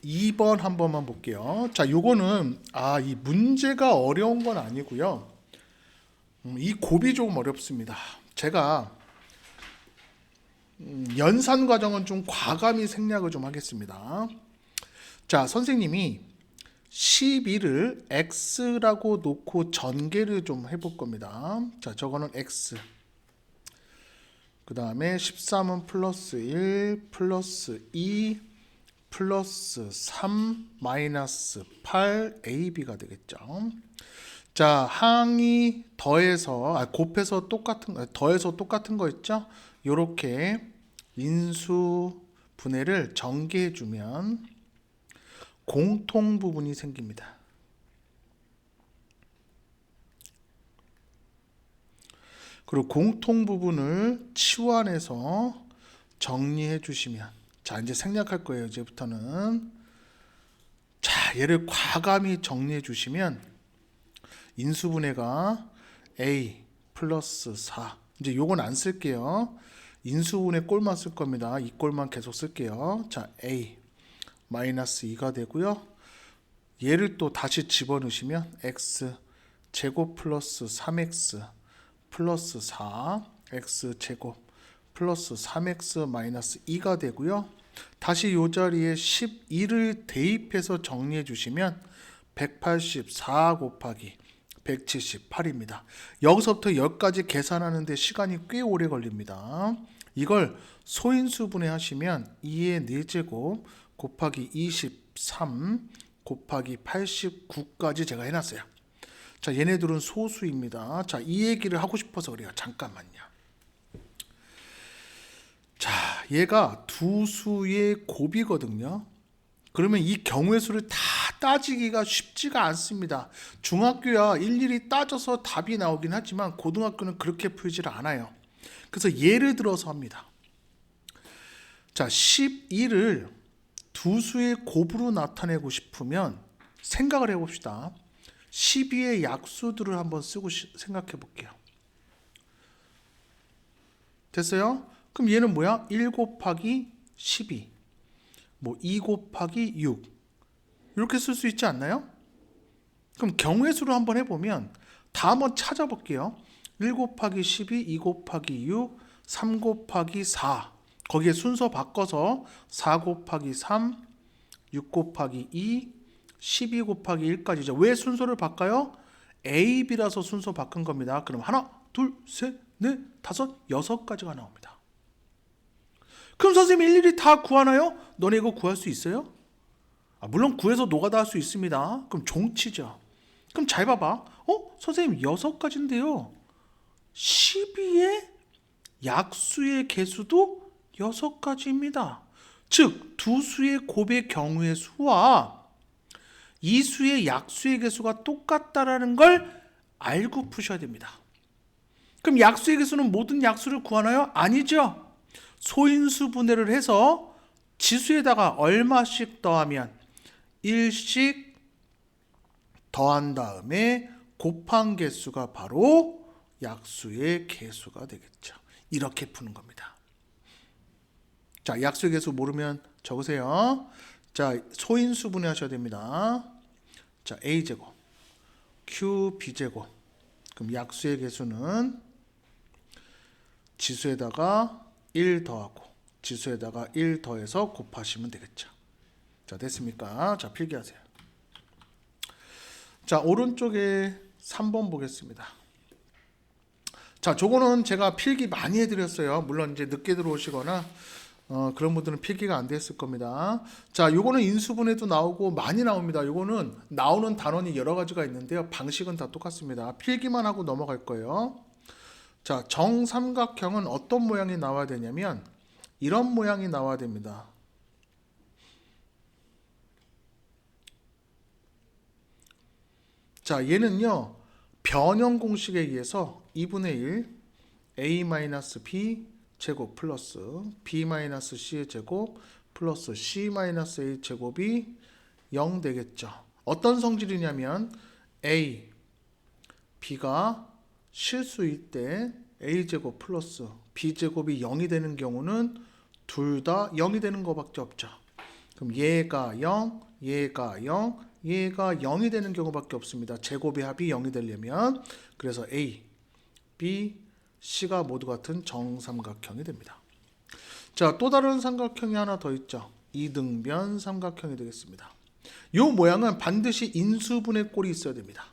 2번 한 번만 볼게요. 자, 요거는 이 문제가 어려운 건 아니고요. 이 곱이 조금 어렵습니다. 제가 연산 과정은 좀 과감히 생략을 좀 하겠습니다. 자, 선생님이 12를 x라고 놓고 전개를 좀 해볼 겁니다. 자, 저거는 x. 그 다음에 13은 플러스 1, 플러스 2, 플러스 3, 마이너스 8, AB가 되겠죠. 자, 항이 곱해서 더해서 똑같은 거 있죠? 요렇게 인수 분해를 전개해 주면 공통 부분이 생깁니다. 그리고 공통 부분을 치환해서 정리해 주시면, 자, 이제 생략할 거예요. 이제부터는. 자, 얘를 과감히 정리해 주시면 인수분해가 A 플러스 4. 이제 요건 안 쓸게요. 인수분해 꼴만 쓸 겁니다. 이 꼴만 계속 쓸게요. 자, A 마이너스 2가 되고요. 얘를 또 다시 집어넣으시면 x 제곱 플러스 3x 플러스 4 x 제곱 플러스 3x 마이너스 2가 되고요. 다시 이 자리에 12를 대입해서 정리해 주시면 184 곱하기 178입니다. 여기서부터 여기까지 계산하는데 시간이 꽤 오래 걸립니다. 이걸 소인수분해 하시면 2의 4제곱 곱하기 23 곱하기 89까지 제가 해놨어요. 자, 얘네들은 소수입니다. 자, 이 얘기를 하고 싶어서 그래요. 잠깐만요. 자, 얘가 두 수의 곱이거든요. 그러면 이 경우의 수를 다 따지기가 쉽지가 않습니다. 중학교야 일일이 따져서 답이 나오긴 하지만 고등학교는 그렇게 풀지를 않아요. 그래서 예를 들어서 합니다. 자, 12를 두 수의 곱으로 나타내고 싶으면 생각을 해봅시다. 12의 약수들을 한번 쓰고 생각해 볼게요. 됐어요? 그럼 얘는 뭐야? 1 곱하기 12, 뭐 2 곱하기 6, 이렇게 쓸 수 있지 않나요? 그럼 경우의 수로 한번 해보면 다 한번 찾아볼게요. 1 곱하기 12, 2 곱하기 6, 3 곱하기 4. 거기에 순서 바꿔서 4 곱하기 3, 6 곱하기 2, 12 곱하기 1까지죠. 왜 순서를 바꿔요? A, B라서 순서 바꾼 겁니다. 그럼 하나, 둘, 셋, 넷, 다섯, 여섯 가지가 나옵니다. 그럼 선생님 일일이 다 구하나요? 너네 이거 구할 수 있어요? 물론 구해서 노가다 할 수 있습니다. 그럼 종치죠. 그럼 잘 봐봐. 선생님 6가지인데요. 12의 약수의 개수도 6가지입니다. 즉, 두 수의 곱의 경우의 수와 이 수의 약수의 개수가 똑같다라는 걸 알고 푸셔야 됩니다. 그럼 약수의 개수는 모든 약수를 구하나요? 아니죠. 소인수 분해를 해서 지수에다가 얼마씩 더하면 1씩 더한 다음에 곱한 개수가 바로 약수의 개수가 되겠죠. 이렇게 푸는 겁니다. 자, 약수의 개수 모르면 적으세요. 자, 소인수 분해하셔야 됩니다. 자, A제곱, Q, B제곱. 그럼 약수의 개수는 지수에다가 1 더하고 지수에다가 1 더해서 곱하시면 되겠죠. 자, 됐습니까? 자, 필기하세요. 자, 오른쪽에 3번 보겠습니다. 자, 저거는 제가 필기 많이 해드렸어요. 물론 이제 늦게 들어오시거나 그런 분들은 필기가 안 됐을 겁니다. 자, 요거는 인수분해도 나오고 많이 나옵니다. 요거는 나오는 단원이 여러 가지가 있는데요. 방식은 다 똑같습니다. 필기만 하고 넘어갈 거예요. 자, 정삼각형은 어떤 모양이 나와야 되냐면 이런 모양이 나와야 됩니다. 자, 얘는요. 변형 공식에 의해서 2분의 1 a-b 제곱 플러스 b-c의 제곱 플러스 c-a 제곱이 0 되겠죠. 어떤 성질이냐면 a, b가 실수일 때 a제곱 플러스 b제곱이 0이 되는 경우는 둘 다 0이 되는 것밖에 없죠. 그럼 얘가 0, 얘가 0, 얘가 0이 되는 경우밖에 없습니다. 제곱의 합이 0이 되려면. 그래서 A, B, C가 모두 같은 정삼각형이 됩니다. 자, 또 다른 삼각형이 하나 더 있죠. 이등변 삼각형이 되겠습니다. 이 모양은 반드시 인수분해 꼴이 있어야 됩니다.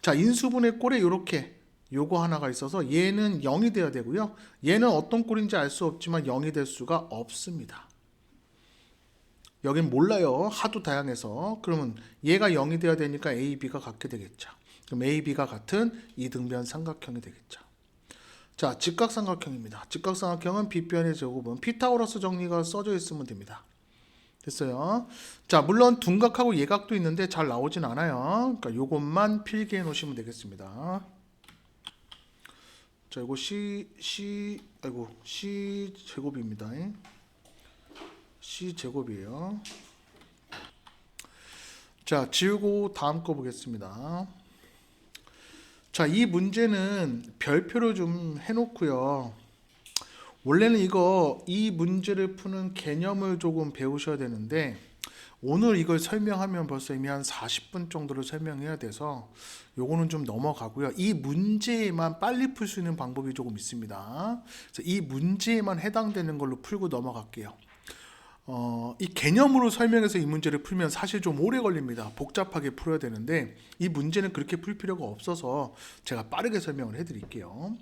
자, 인수분해 꼴에 이렇게 요거 하나가 있어서 얘는 0이 돼야 되고요. 얘는 어떤 꼴인지 알 수 없지만 0이 될 수가 없습니다. 여긴 몰라요. 하도 다양해서. 그러면 얘가 0이 돼야 되니까 A, B가 같게 되겠죠. 그럼 A, B가 같은 이등변 삼각형이 되겠죠. 자, 직각삼각형입니다. 직각삼각형은 빗변의 제곱은 피타고라스 정리가 써져 있으면 됩니다. 됐어요. 자, 물론 둔각하고 예각도 있는데 잘 나오진 않아요. 그러니까 요것만 필기해 놓으시면 되겠습니다. 자, 이거 C 제곱입니다. C 제곱이에요. 자, 지우고 다음 거 보겠습니다. 자, 이 문제는 별표를 좀 해놓고요. 원래는 이 문제를 푸는 개념을 조금 배우셔야 되는데 오늘 이걸 설명하면 벌써 이미 한 40분 정도를 설명해야 돼서 요거는 좀 넘어가고요. 이 문제에만 빨리 풀 수 있는 방법이 조금 있습니다. 그래서 이 문제에만 해당되는 걸로 풀고 넘어갈게요. 이 개념으로 설명해서 이 문제를 풀면 사실 좀 오래 걸립니다. 복잡하게 풀어야 되는데 이 문제는 그렇게 풀 필요가 없어서 제가 빠르게 설명을 해드릴게요.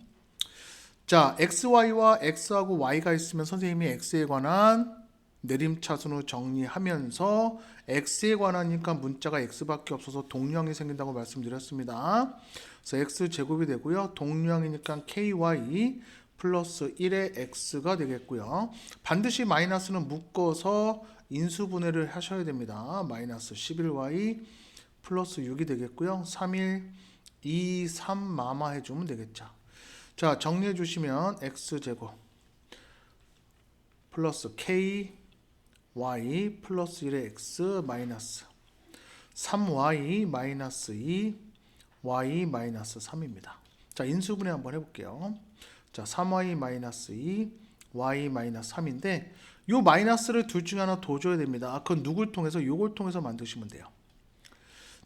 자, xy와 x하고 y가 있으면 선생님이 x에 관한 내림차순으로 정리하면서 x에 관하니까 문자가 x밖에 없어서 동량이 생긴다고 말씀드렸습니다. 그래서 x제곱이 되고요. 동량이니까 ky 플러스 1의 x가 되겠고요. 반드시 마이너스는 묶어서 인수분해를 하셔야 됩니다. 마이너스 11y 플러스 6이 되겠고요. 3일 2, 3 마마 해주면 되겠죠. 자, 정리해 주시면 x제곱 플러스 k y 플러스 1의 x 마이너스 3y 마이너스 2 y 마이너스 3입니다. 자, 인수분해 한번 해볼게요. 자, 3y 마이너스 2 y 마이너스 3인데 요 마이너스를 둘 중에 하나 더 줘야 됩니다. 그건 누굴 통해서? 요걸 통해서 만드시면 돼요.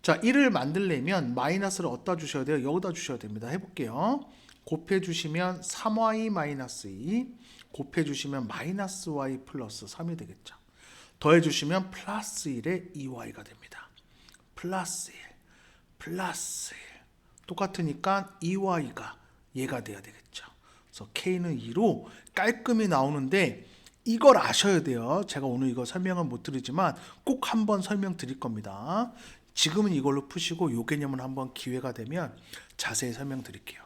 자, 1을 만들려면 마이너스를 어디다 주셔야 돼요? 여기다 주셔야 됩니다. 해볼게요. 곱해주시면 3y-2 곱해주시면 마이너스 y 플러스 3이 되겠죠. 더해주시면 플러스 1에 2y가 됩니다. 플러스 1 플러스 1 똑같으니까 2y가 얘가 돼야 되겠죠. 그래서 k는 2로 깔끔히 나오는데 이걸 아셔야 돼요. 제가 오늘 이거 설명은 못 드리지만 꼭 한번 설명 드릴 겁니다. 지금은 이걸로 푸시고 요 개념은 한번 기회가 되면 자세히 설명 드릴게요.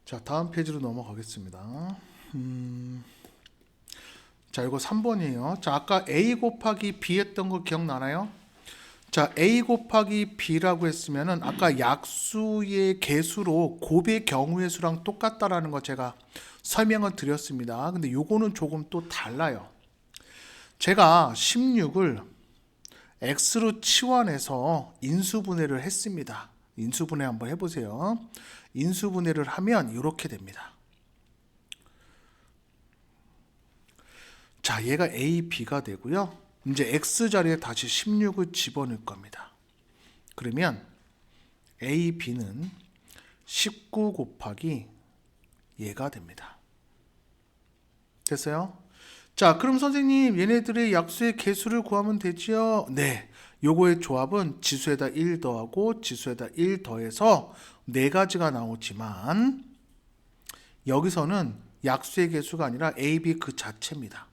자, 다음 페이지로 넘어가겠습니다. 자, 이거 3번이에요. 자, 아까 a 곱하기 b 했던 거 기억나나요? 자, a 곱하기 b라고 했으면은 아까 약수의 개수로 곱의 경우의 수랑 똑같다라는 거 제가 설명을 드렸습니다. 근데 요거는 조금 또 달라요. 제가 16을 x로 치환해서 인수분해를 했습니다. 인수분해 한번 해보세요. 인수분해를 하면 이렇게 됩니다. 자, 얘가 a, b가 되고요. 이제 x 자리에 다시 16을 집어넣을 겁니다. 그러면 a, b는 19 곱하기 얘가 됩니다. 됐어요? 자, 그럼 선생님 얘네들의 약수의 개수를 구하면 되지요? 네, 요거의 조합은 지수에다 1 더하고 지수에다 1 더해서 4가지가 나오지만 여기서는 약수의 개수가 아니라 a, b 그 자체입니다.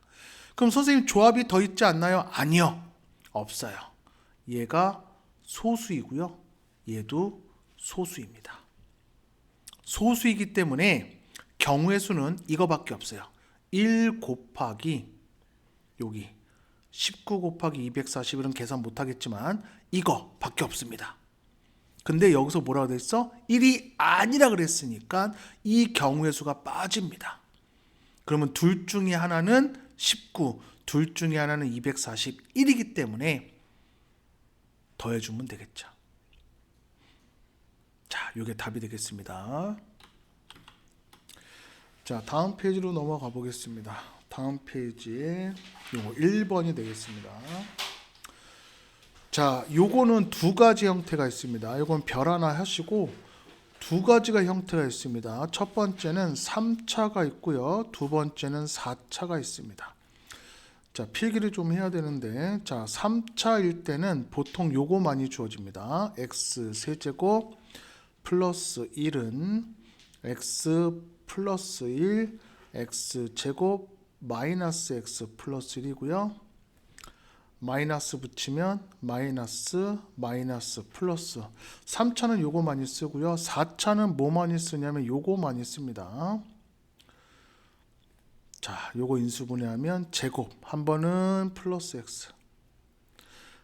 그럼 선생님 조합이 더 있지 않나요? 아니요, 없어요. 얘가 소수이고요, 얘도 소수입니다. 소수이기 때문에 경우의 수는 이거밖에 없어요. 1 곱하기 여기 19 곱하기 241은 계산 못하겠지만 이거 밖에 없습니다. 근데 여기서 뭐라고 됐어? 1이 아니라 그랬으니까 이 경우의 수가 빠집니다. 그러면 둘 중에 하나는 19, 둘 중에 하나는 241이기 때문에 더해주면 되겠죠. 자, 이게 답이 되겠습니다. 자, 다음 페이지로 넘어가 보겠습니다. 다음 페이지에 요거 1번이 되겠습니다. 자, 요거는 두 가지 형태가 있습니다. 요건 별 하나 하시고 두 가지가 형태가 있습니다. 첫 번째는 3차가 있고요. 두 번째는 4차가 있습니다. 자, 필기를 좀 해야 되는데, 자, 3차일 때는 보통 요거 많이 주어집니다. x 세제곱 플러스 1은 x 플러스 1 x제곱 마이너스 x 플러스 1이고요. 마이너스 붙이면 마이너스 플러스. 3차는 요거 많이 쓰고요. 4차는 뭐 많이 쓰냐면 요거 많이 씁니다. 자, 요거 인수분해하면 제곱 한 번은 플러스 x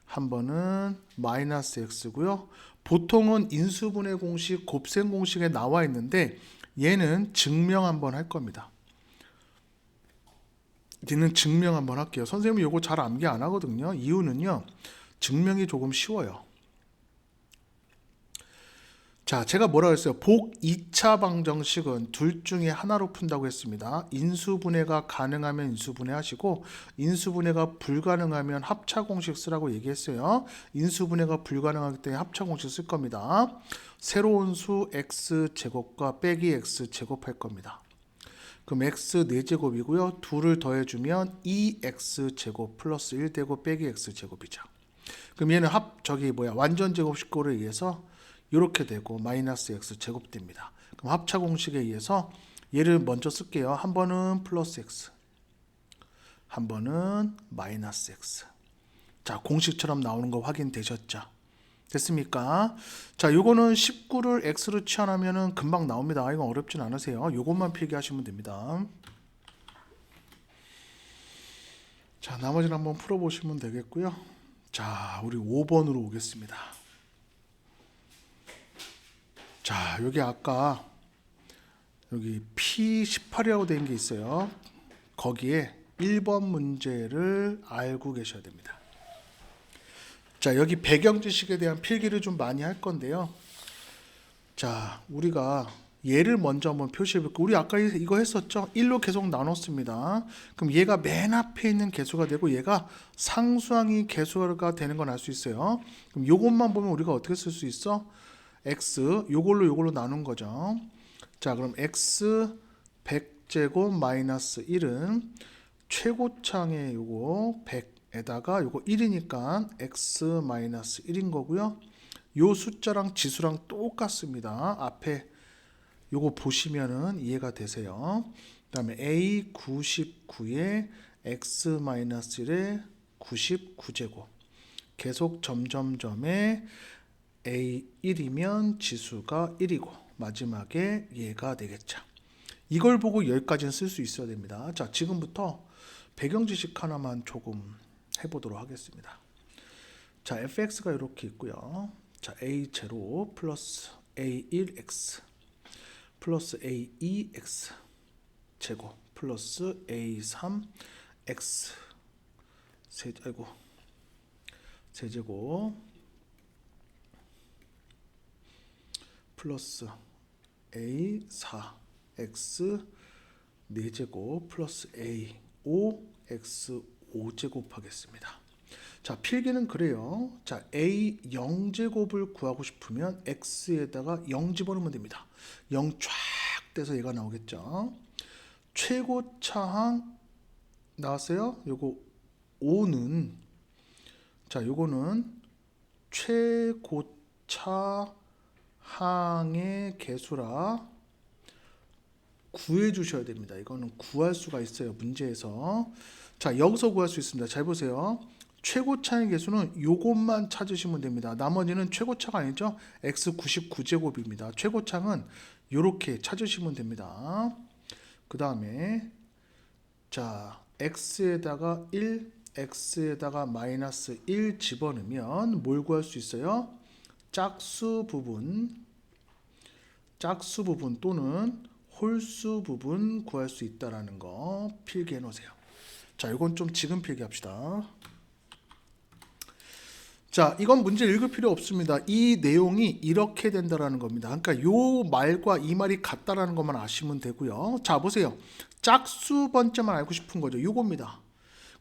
한 번은 마이너스 x고요. 보통은 인수분해 공식, 곱셈 공식에 나와 있는데 얘는 증명 한번 할 겁니다. 얘는 증명 한번 할게요. 선생님이 이거 잘 암기 안 하거든요. 이유는요, 증명이 조금 쉬워요. 자, 제가 뭐라고 했어요? 복 2차 방정식은 둘 중에 하나로 푼다고 했습니다. 인수분해가 가능하면 인수분해 하시고 인수분해가 불가능하면 합차공식 쓰라고 얘기했어요. 인수분해가 불가능하기 때문에 합차공식 쓸 겁니다. 새로운 수 x제곱과 빼기 x제곱 할 겁니다. 그럼 x 4제곱이고요. 2를 더해주면 2x제곱 플러스 1 되고 빼기 x제곱이죠. 그럼 얘는 완전제곱식으로 의해서 이렇게 되고 마이너스 x제곱 됩니다. 그럼 합차 공식에 의해서 얘를 먼저 쓸게요. 한 번은 플러스 x, 한 번은 마이너스 x. 자, 공식처럼 나오는 거 확인되셨죠? 됐습니까? 자, 요거는 19를 x로 치환하면은 금방 나옵니다. 이건 어렵진 않으세요. 요것만 필기하시면 됩니다. 자, 나머지는 한번 풀어보시면 되겠고요. 자, 우리 5번으로 오겠습니다. 자, 여기 아까 여기 P18이라고 된 게 있어요. 거기에 1번 문제를 알고 계셔야 됩니다. 자, 여기 배경 지식에 대한 필기를 좀 많이 할 건데요. 자, 우리가 얘를 먼저 한번 표시해 볼게요. 우리 아까 이거 했었죠? 1로 계속 나눴습니다. 그럼 얘가 맨 앞에 있는 개수가 되고 얘가 상수항이 개수가 되는 건 알 수 있어요. 그럼 요것만 보면 우리가 어떻게 쓸 수 있어? x 요걸로 나눈 거죠. 자, 그럼 x 100제곱 마이너스 1은 최고창의 요거 100에다가 요거 1이니까 x 마이너스 1인 거고요. 요 숫자랑 지수랑 똑같습니다. 앞에 요거 보시면은 이해가 되세요. 그 다음에 a 99에 x 마이너스 1에 99제곱 계속 점점점에 a 1이면 지수가 1이고 마지막에 얘가 되겠죠. 이걸 보고 여기까지는 쓸 수 있어야 됩니다. 자, 지금부터 배경 지식 하나만 조금 해보도록 하겠습니다. 자, fx가 이렇게 있고요. 자, a0 플러스 a1x 플러스 a2x 제곱 플러스 a3x 세제곱 플러스 a4x 4제곱 플러스 a5x 5제곱 하겠습니다. 자, 필기는 그래요. 자, a 0제곱을 구하고 싶으면 x에다가 0 집어넣으면 됩니다. 0 쫙 떼서 얘가 나오겠죠. 최고차항 나왔어요. 요거 5는 자, 요거는 최고차항의 개수라 구해 주셔야 됩니다. 이거는 구할 수가 있어요. 문제에서. 자, 여기서 구할 수 있습니다. 잘 보세요. 최고차의 개수는 요것만 찾으시면 됩니다. 나머지는 최고차가 아니죠. x 99제곱입니다. 최고차는 요렇게 찾으시면 됩니다. 그 다음에 자, x에다가 1, x에다가 마이너스 1 집어넣으면 뭘 구할 수 있어요? 짝수 부분 또는 홀수 부분 구할 수 있다라는 거 필기해 놓으세요. 자, 이건 좀 지금 필기합시다. 자, 이건 문제 읽을 필요 없습니다. 이 내용이 이렇게 된다라는 겁니다. 그러니까 요 말과 이 말이 같다라는 것만 아시면 되고요. 자, 보세요. 짝수 번째만 알고 싶은 거죠. 요겁니다.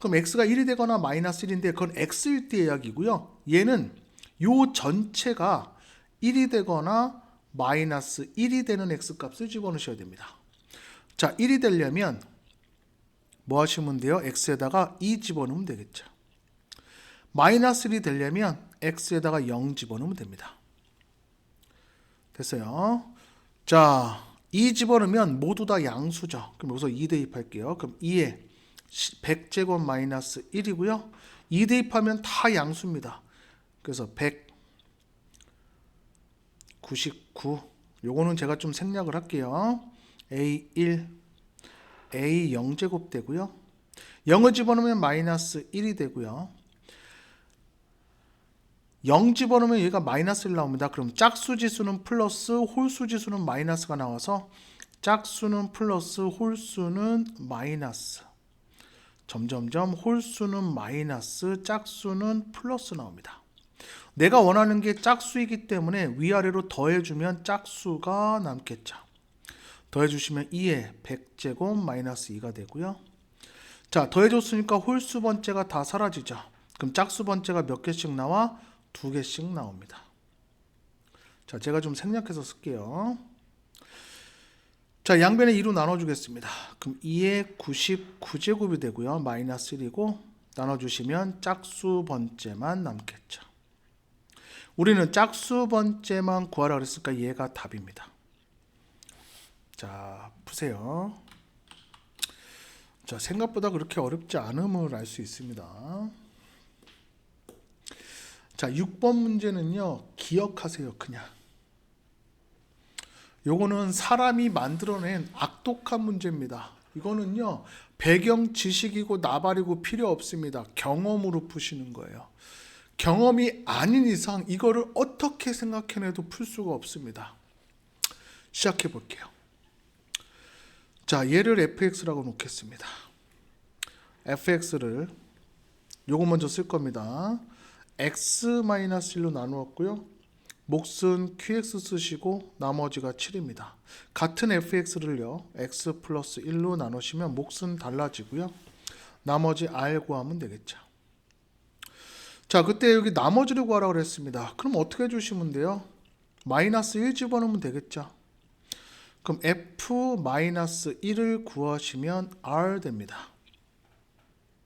그럼 x가 1이 되거나 마이너스 1인데 그건 x일 때 이야기고요. 얘는 요 전체가 1이 되거나 마이너스 1이 되는 x값을 집어넣으셔야 됩니다. 자, 1이 되려면 뭐 하시면 돼요? x에다가 2 집어넣으면 되겠죠. 마이너스 1이 되려면 x에다가 0 집어넣으면 됩니다. 됐어요. 자, 2 집어넣으면 모두 다 양수죠. 그럼 여기서 2 대입할게요. 그럼 2에 100제곱 마이너스 1이고요. 2 대입하면 다 양수입니다. 그래서 199. 요거는 제가 좀 생략을 할게요. a1, a0제곱 되고요. 0을 집어넣으면 마이너스 1이 되고요. 0 집어넣으면 얘가 마이너스 1 나옵니다. 그럼 짝수 지수는 플러스, 홀수 지수는 마이너스가 나와서 짝수는 플러스, 홀수는 마이너스. 점점점 홀수는 마이너스, 짝수는 플러스 나옵니다. 내가 원하는 게 짝수이기 때문에 위아래로 더해주면 짝수가 남겠죠. 더해주시면 2에 100제곱 마이너스 2가 되고요. 자, 더해줬으니까 홀수 번째가 다 사라지죠. 그럼 짝수 번째가 몇 개씩 나와? 2개씩 나옵니다. 자, 제가 좀 생략해서 쓸게요. 자, 양변에 2로 나눠주겠습니다. 그럼 2에 99제곱이 되고요. 마이너스 1이고 나눠주시면 짝수 번째만 남겠죠. 우리는 짝수 번째만 구하라 그랬으니까 얘가 답입니다. 자, 푸세요. 자, 생각보다 그렇게 어렵지 않음을 알 수 있습니다. 자, 6번 문제는요, 기억하세요. 그냥 요거는 사람이 만들어낸 악독한 문제입니다. 이거는요, 배경 지식이고 나발이고 필요 없습니다. 경험으로 푸시는 거예요. 경험이 아닌 이상 이거를 어떻게 생각해내도 풀 수가 없습니다. 시작해 볼게요. 자, 얘를 fx라고 놓겠습니다. fx를 요거 먼저 쓸 겁니다. x-1로 나누었고요. 몫은 qx 쓰시고 나머지가 7입니다. 같은 fx를요 x 플러스 1로 나누시면 몫은 달라지고요. 나머지 r 구하면 되겠죠. 자, 그때 여기 나머지를 구하라고 그랬습니다. 그럼 어떻게 해주시면 돼요? 마이너스 1 집어넣으면 되겠죠. 그럼 f-1을 구하시면 r 됩니다.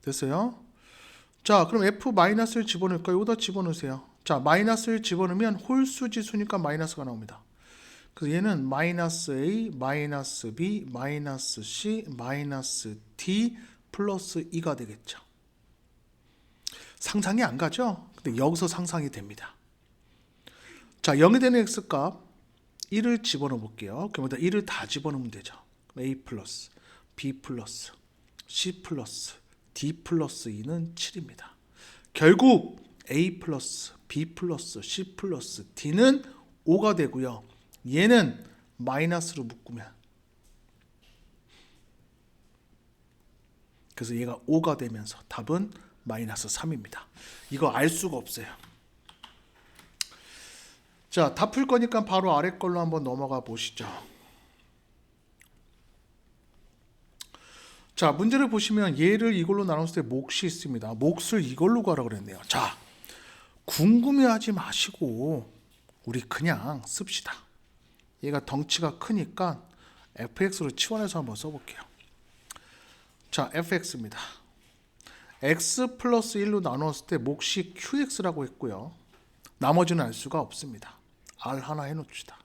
됐어요? 자, 그럼 f-1 집어넣을까요? 여기다 집어넣으세요. 자, 마이너스 1 집어넣으면 홀수 지수니까 마이너스가 나옵니다. 그래서 얘는 마이너스 a, 마이너스 b, 마이너스 c, 마이너스 d 플러스 2가 되겠죠. 상상이 안 가죠? 근데 여기서 상상이 됩니다. 자, 0이 되는 x값 1을 집어넣어 볼게요. 그럼 여기다 1을 다 집어넣으면 되죠. a 플러스 b 플러스 c 플러스 d 플러스 2는 7입니다. 결국 a 플러스 b 플러스 c 플러스 d는 5가 되고요. 얘는 마이너스로 묶으면 그래서 얘가 5가 되면서 답은 마이너스 3입니다. 이거 알 수가 없어요. 자, 다 풀 거니까 바로 아래 걸로 한번 넘어가 보시죠. 자, 문제를 보시면 얘를 이걸로 나눴을 때 몫이 있습니다. 몫을 이걸로 구하라 그랬네요. 자, 궁금해하지 마시고 우리 그냥 씁시다. 얘가 덩치가 크니까 fx로 치환해서 한번 써볼게요. 자, fx입니다. x 플러스 1로 나눴을 때 몫이 qx라고 했고요. 나머지는 알 수가 없습니다. r 하나 해놓읍시다.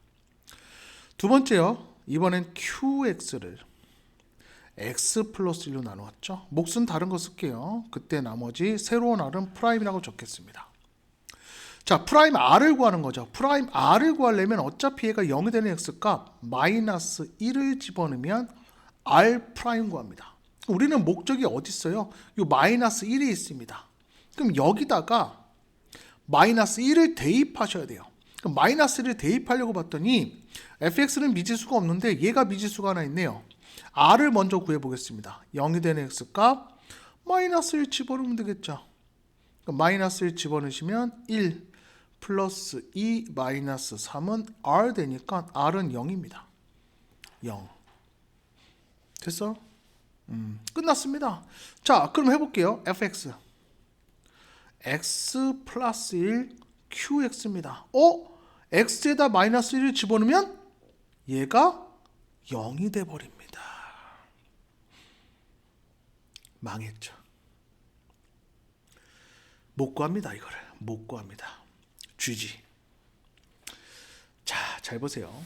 두 번째요. 이번엔 qx를 x 플러스 1로 나누었죠. 몫은 다른 거 쓸게요. 그때 나머지 새로운 r은 프라임이라고 적겠습니다. 자, 프라임 r을 구하는 거죠. 프라임 r을 구하려면 어차피 얘가 0이 되는 x값 마이너스 1을 집어넣으면 r 프라임 구합니다. 우리는 목적이 어디 있어요? 이 마이너스 1이 있습니다. 그럼 여기다가 마이너스 1을 대입하셔야 돼요. 그럼 마이너스 1을 대입하려고 봤더니 fx는 미지수가 없는데 얘가 미지수가 하나 있네요. r을 먼저 구해보겠습니다. 0이 되는 x값 마이너스 1 집어넣으면 되겠죠. 마이너스 1 집어넣으시면 1 플러스 2 마이너스 3은 r 되니까 r은 0입니다. 0. 됐어? 끝났습니다. 자, 그럼 해볼게요. fx x 플러스 1 qx입니다. x에다 마이너스 1을 집어넣으면 얘가 0이 돼버립니다. 망했죠. 못 구합니다. 이거를 못 구합니다. GG. 자, 잘 보세요.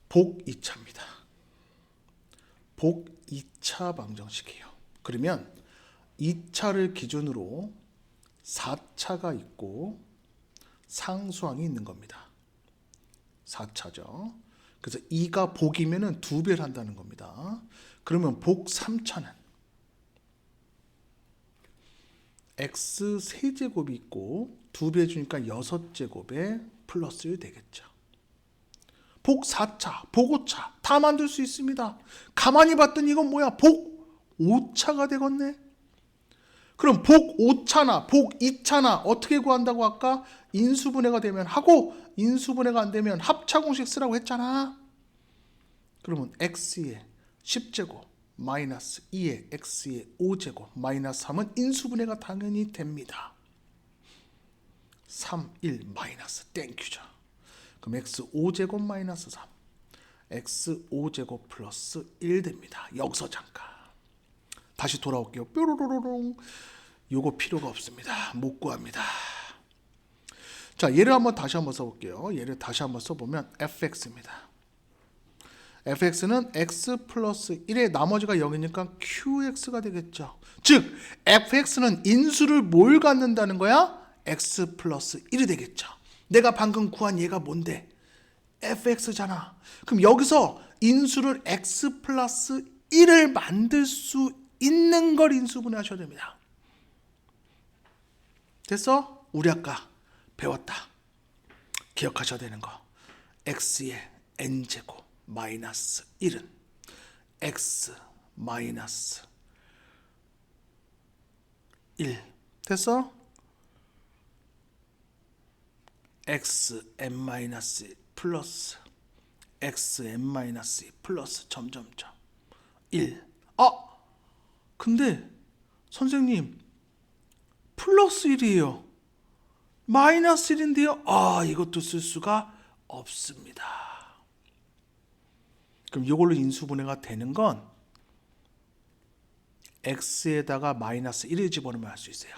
복 2차입니다. 복 2차 방정식이에요. 그러면 2차를 기준으로 4차가 있고 상수항이 있는 겁니다. 4차죠. 그래서 2가 복이면 2배를 한다는 겁니다. 그러면 복 3차는 x 세제곱이 있고 2배 주니까 6제곱에 플러스 1 되겠죠. 복 4차, 복 5차 다 만들 수 있습니다. 가만히 봤더니 이건 뭐야? 복 5차가 되겠네. 그럼 복 5차나 복 2차나 어떻게 구한다고 아까 인수분해가 되면 하고 인수분해가 안 되면 합차공식 쓰라고 했잖아. 그러면 x의 10제곱 마이너스 2의 x의 5제곱 마이너스 3은 인수분해가 당연히 됩니다. 3, 1 마이너스 땡큐죠. 그럼 x 5제곱 마이너스 3 x 5제곱 플러스 1 됩니다. 여기서 잠깐 다시 돌아올게요. 뾰로로롱. 요거 필요가 없습니다. 못 구합니다. 자, 얘를 다시 한번 써볼게요. 얘를 다시 한번 써보면 fx입니다. fx는 x 플러스 1의 나머지가 0이니까 qx가 되겠죠. 즉 fx는 인수를 뭘 갖는다는 거야? x 플러스 1이 되겠죠. 내가 방금 구한 얘가 뭔데? fx잖아. 그럼 여기서 인수를 x 플러스 1을 만들 수 있는 걸 인수분해 하셔야 됩니다. 됐어? 우리 아까 배웠다. 기억하셔야 되는 거. x의 n제곱 마이너스 1은 x 마이너스 1. 됐어? xn-1 플러스 xn-2 플러스 점점점 1. 근데 선생님 플러스 1이에요. 마이너스 1인데요. 이것도 쓸 수가 없습니다. 그럼 이걸로 인수분해가 되는 건 x에다가 마이너스 1을 집어넣으면 할 수 있어요.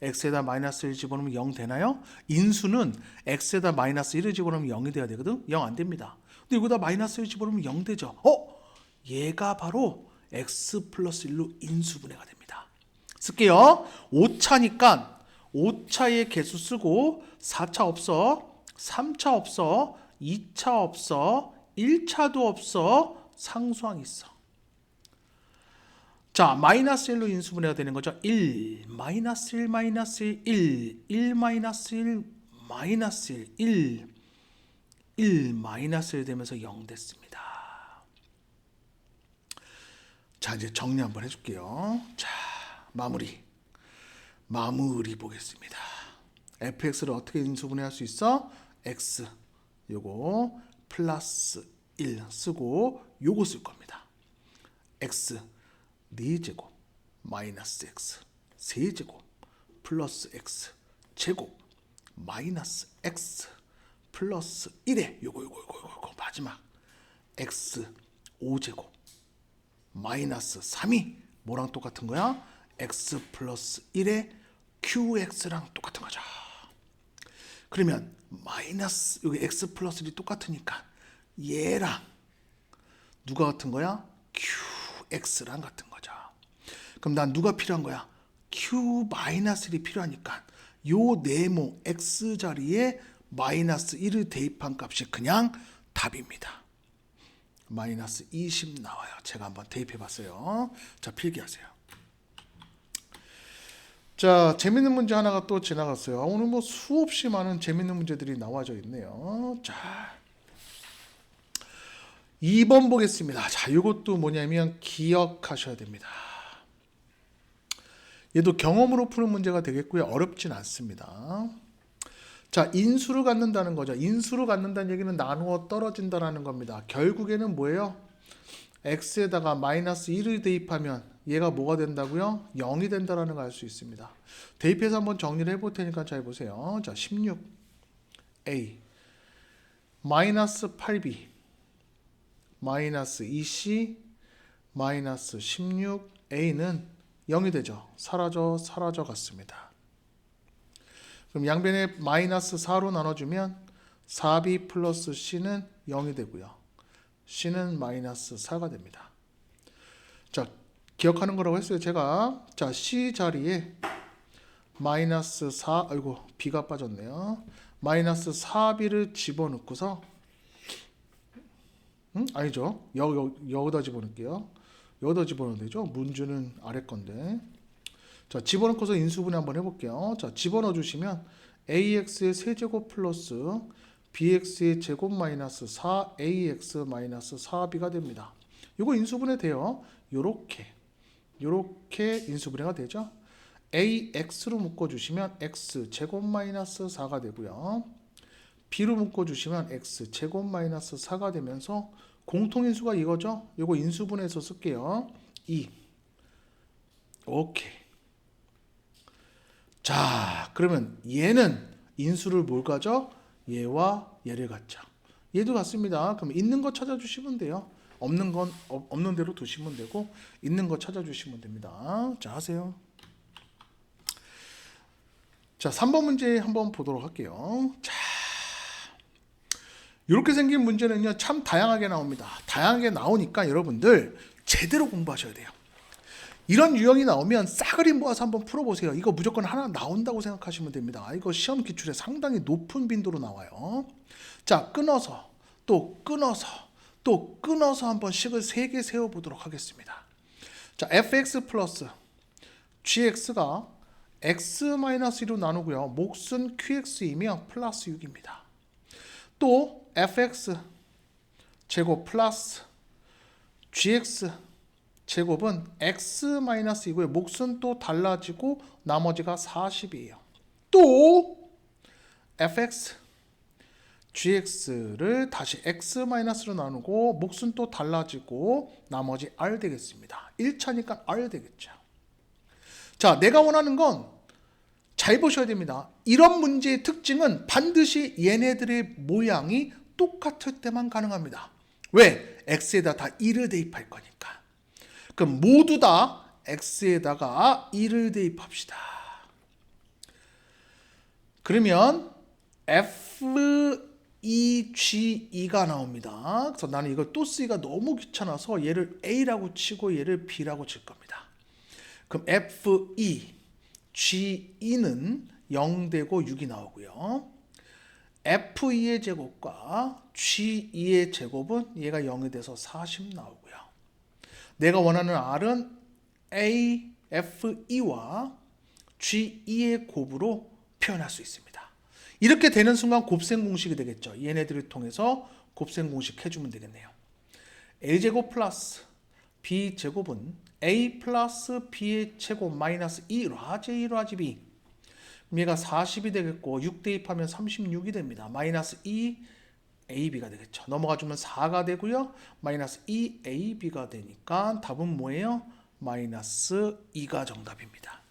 x에다 마이너스 1 집어넣으면 0 되나요? 인수는 x에다 마이너스 1을 집어넣으면 0이 돼야 되거든. 0 안 됩니다. 근데 이거다 마이너스 1 집어넣으면 0 되죠. 얘가 바로 x 플러스 1로 인수분해가 됩니다. 쓸게요. 5차니까 5차의 개수 쓰고 4차 없어, 3차 없어, 2차 없어, 1차도 없어, 상수항 있어. 자, 마이너스 1로 인수분해가 되는 거죠. 1, 마이너스 1, 마이너스 1, 1, 마이너스 1, 마이너스 1, 1 마이너스 1 되면서 0 됐습니다. 자, 이제 정리 한번 해줄게요. 자, 마무리 보겠습니다. fx를 어떻게 인수분해할 수 있어? x 요거 플러스 1 쓰고 요거 쓸 겁니다. x 4제곱 마이너스 x 세제곱 플러스 x 제곱 마이너스 x 플러스 1에 요거 마지막 x 5제곱 마이너스 3이 뭐랑 똑같은 거야? x 플러스 1에 qx랑 똑같은 거죠. 그러면 마이너스 여기 x 플러스 1이 똑같으니까 얘랑 누가 같은 거야? qx랑 같은 거죠. 그럼 난 누가 필요한 거야? q 마이너스 1이 필요하니까 요 네모 x 자리에 마이너스 1을 대입한 값이 그냥 답입니다. 마이너스 20 나와요. 제가 한번 대입해 봤어요. 자, 필기하세요. 자, 재밌는 문제 하나가 또 지나갔어요. 오늘 뭐 수없이 많은 재밌는 문제들이 나와져 있네요. 자, 2번 보겠습니다. 자, 이것도 뭐냐면 기억하셔야 됩니다. 얘도 경험으로 푸는 문제가 되겠고요. 어렵진 않습니다. 자, 인수를 갖는다는 거죠. 인수를 갖는다는 얘기는 나누어 떨어진다라는 겁니다. 결국에는 뭐예요? x에다가 마이너스 1을 대입하면 얘가 뭐가 된다고요? 0이 된다라는 걸 알 수 있습니다. 대입해서 한번 정리를 해볼 테니까 잘 보세요. 자, 16a 마이너스 8b 마이너스 2c 마이너스 16a는 0이 되죠. 사라져 갔습니다. 그럼 양변에 마이너스 4로 나눠주면 4b 플러스 c는 0이 되고요. c는 마이너스 4가 됩니다. 자, 기억하는 거라고 했어요. 제가 자, c 자리에 마이너스 4, 아이고 b가 빠졌네요. 마이너스 4b를 집어넣고서 아니죠. 여기다 집어넣을게요. 여기다 집어넣으면 되죠. 문주는 아래 건데. 자, 집어넣고서 인수분해 한번 해볼게요. 자, 집어넣어 주시면 ax의 세제곱 플러스 bx의 제곱 마이너스 4ax 마이너스 4b가 됩니다. 이거 인수분해 돼요. 요렇게 인수분해가 되죠. ax로 묶어주시면 x 제곱 마이너스 4가 되고요. b로 묶어주시면 x 제곱 마이너스 4가 되면서 공통인수가 이거죠. 이거 인수분해해서 쓸게요. 2. 오케이. 자, 그러면 얘는 인수를 뭘 가져? 얘와 얘를 갖죠. 얘도 같습니다. 그럼 있는 거 찾아주시면 돼요. 없는 건 없는 대로 두시면 되고 있는 거 찾아주시면 됩니다. 자, 하세요. 자, 3번 문제 한번 보도록 할게요. 자, 이렇게 생긴 문제는요, 참 다양하게 나옵니다. 다양하게 나오니까 여러분들 제대로 공부하셔야 돼요. 이런 유형이 나오면 싸그리 모아서 한번 풀어보세요. 이거 무조건 하나 나온다고 생각하시면 됩니다. 이거 시험 기출에 상당히 높은 빈도로 나와요. 자, 끊어서 또 끊어서 또 끊어서 한번 식을 3개 세워보도록 하겠습니다. 자, fx 플러스 gx가 x-1로 나누고요. 몫은 qx이며 플러스 6입니다. 또 fx 제곱 플러스 gx 제곱은 x-2고요. 몫은 또 달라지고 나머지가 40이에요. 또 fx gx를 다시 x-로 나누고 몫은 또 달라지고 나머지 r 되겠습니다. 1차니까 r 되겠죠. 자, 내가 원하는 건 잘 보셔야 됩니다. 이런 문제의 특징은 반드시 얘네들의 모양이 똑같을 때만 가능합니다. 왜? x에다 다 1을 대입할 거니까. 그럼 모두 다 x에다가 1을 대입합시다. 그러면 FEGE가 나옵니다. 그래서 나는 이걸 또 쓰기가 너무 귀찮아서 얘를 A라고 치고 얘를 B라고 칠 겁니다. 그럼 FEGE는 0 되고 6이 나오고요. F2의 제곱과 G2의 제곱은 얘가 0이 돼서 40 나오고요. 내가 원하는 R은 AFE와 G2의 곱으로 표현할 수 있습니다. 이렇게 되는 순간 곱셈 공식이 되겠죠. 얘네들을 통해서 곱셈 공식 해주면 되겠네요. A제곱 플러스 B제곱은 A 플러스 B의 제곱 마이너스 2 라지 A 라지 B. 얘가 40이 되겠고 6 대입하면 36이 됩니다. 마이너스 2 AB가 되겠죠. 넘어가주면 4가 되고요. 마이너스 2 AB가 되니까 답은 뭐예요? 마이너스 2가 정답입니다.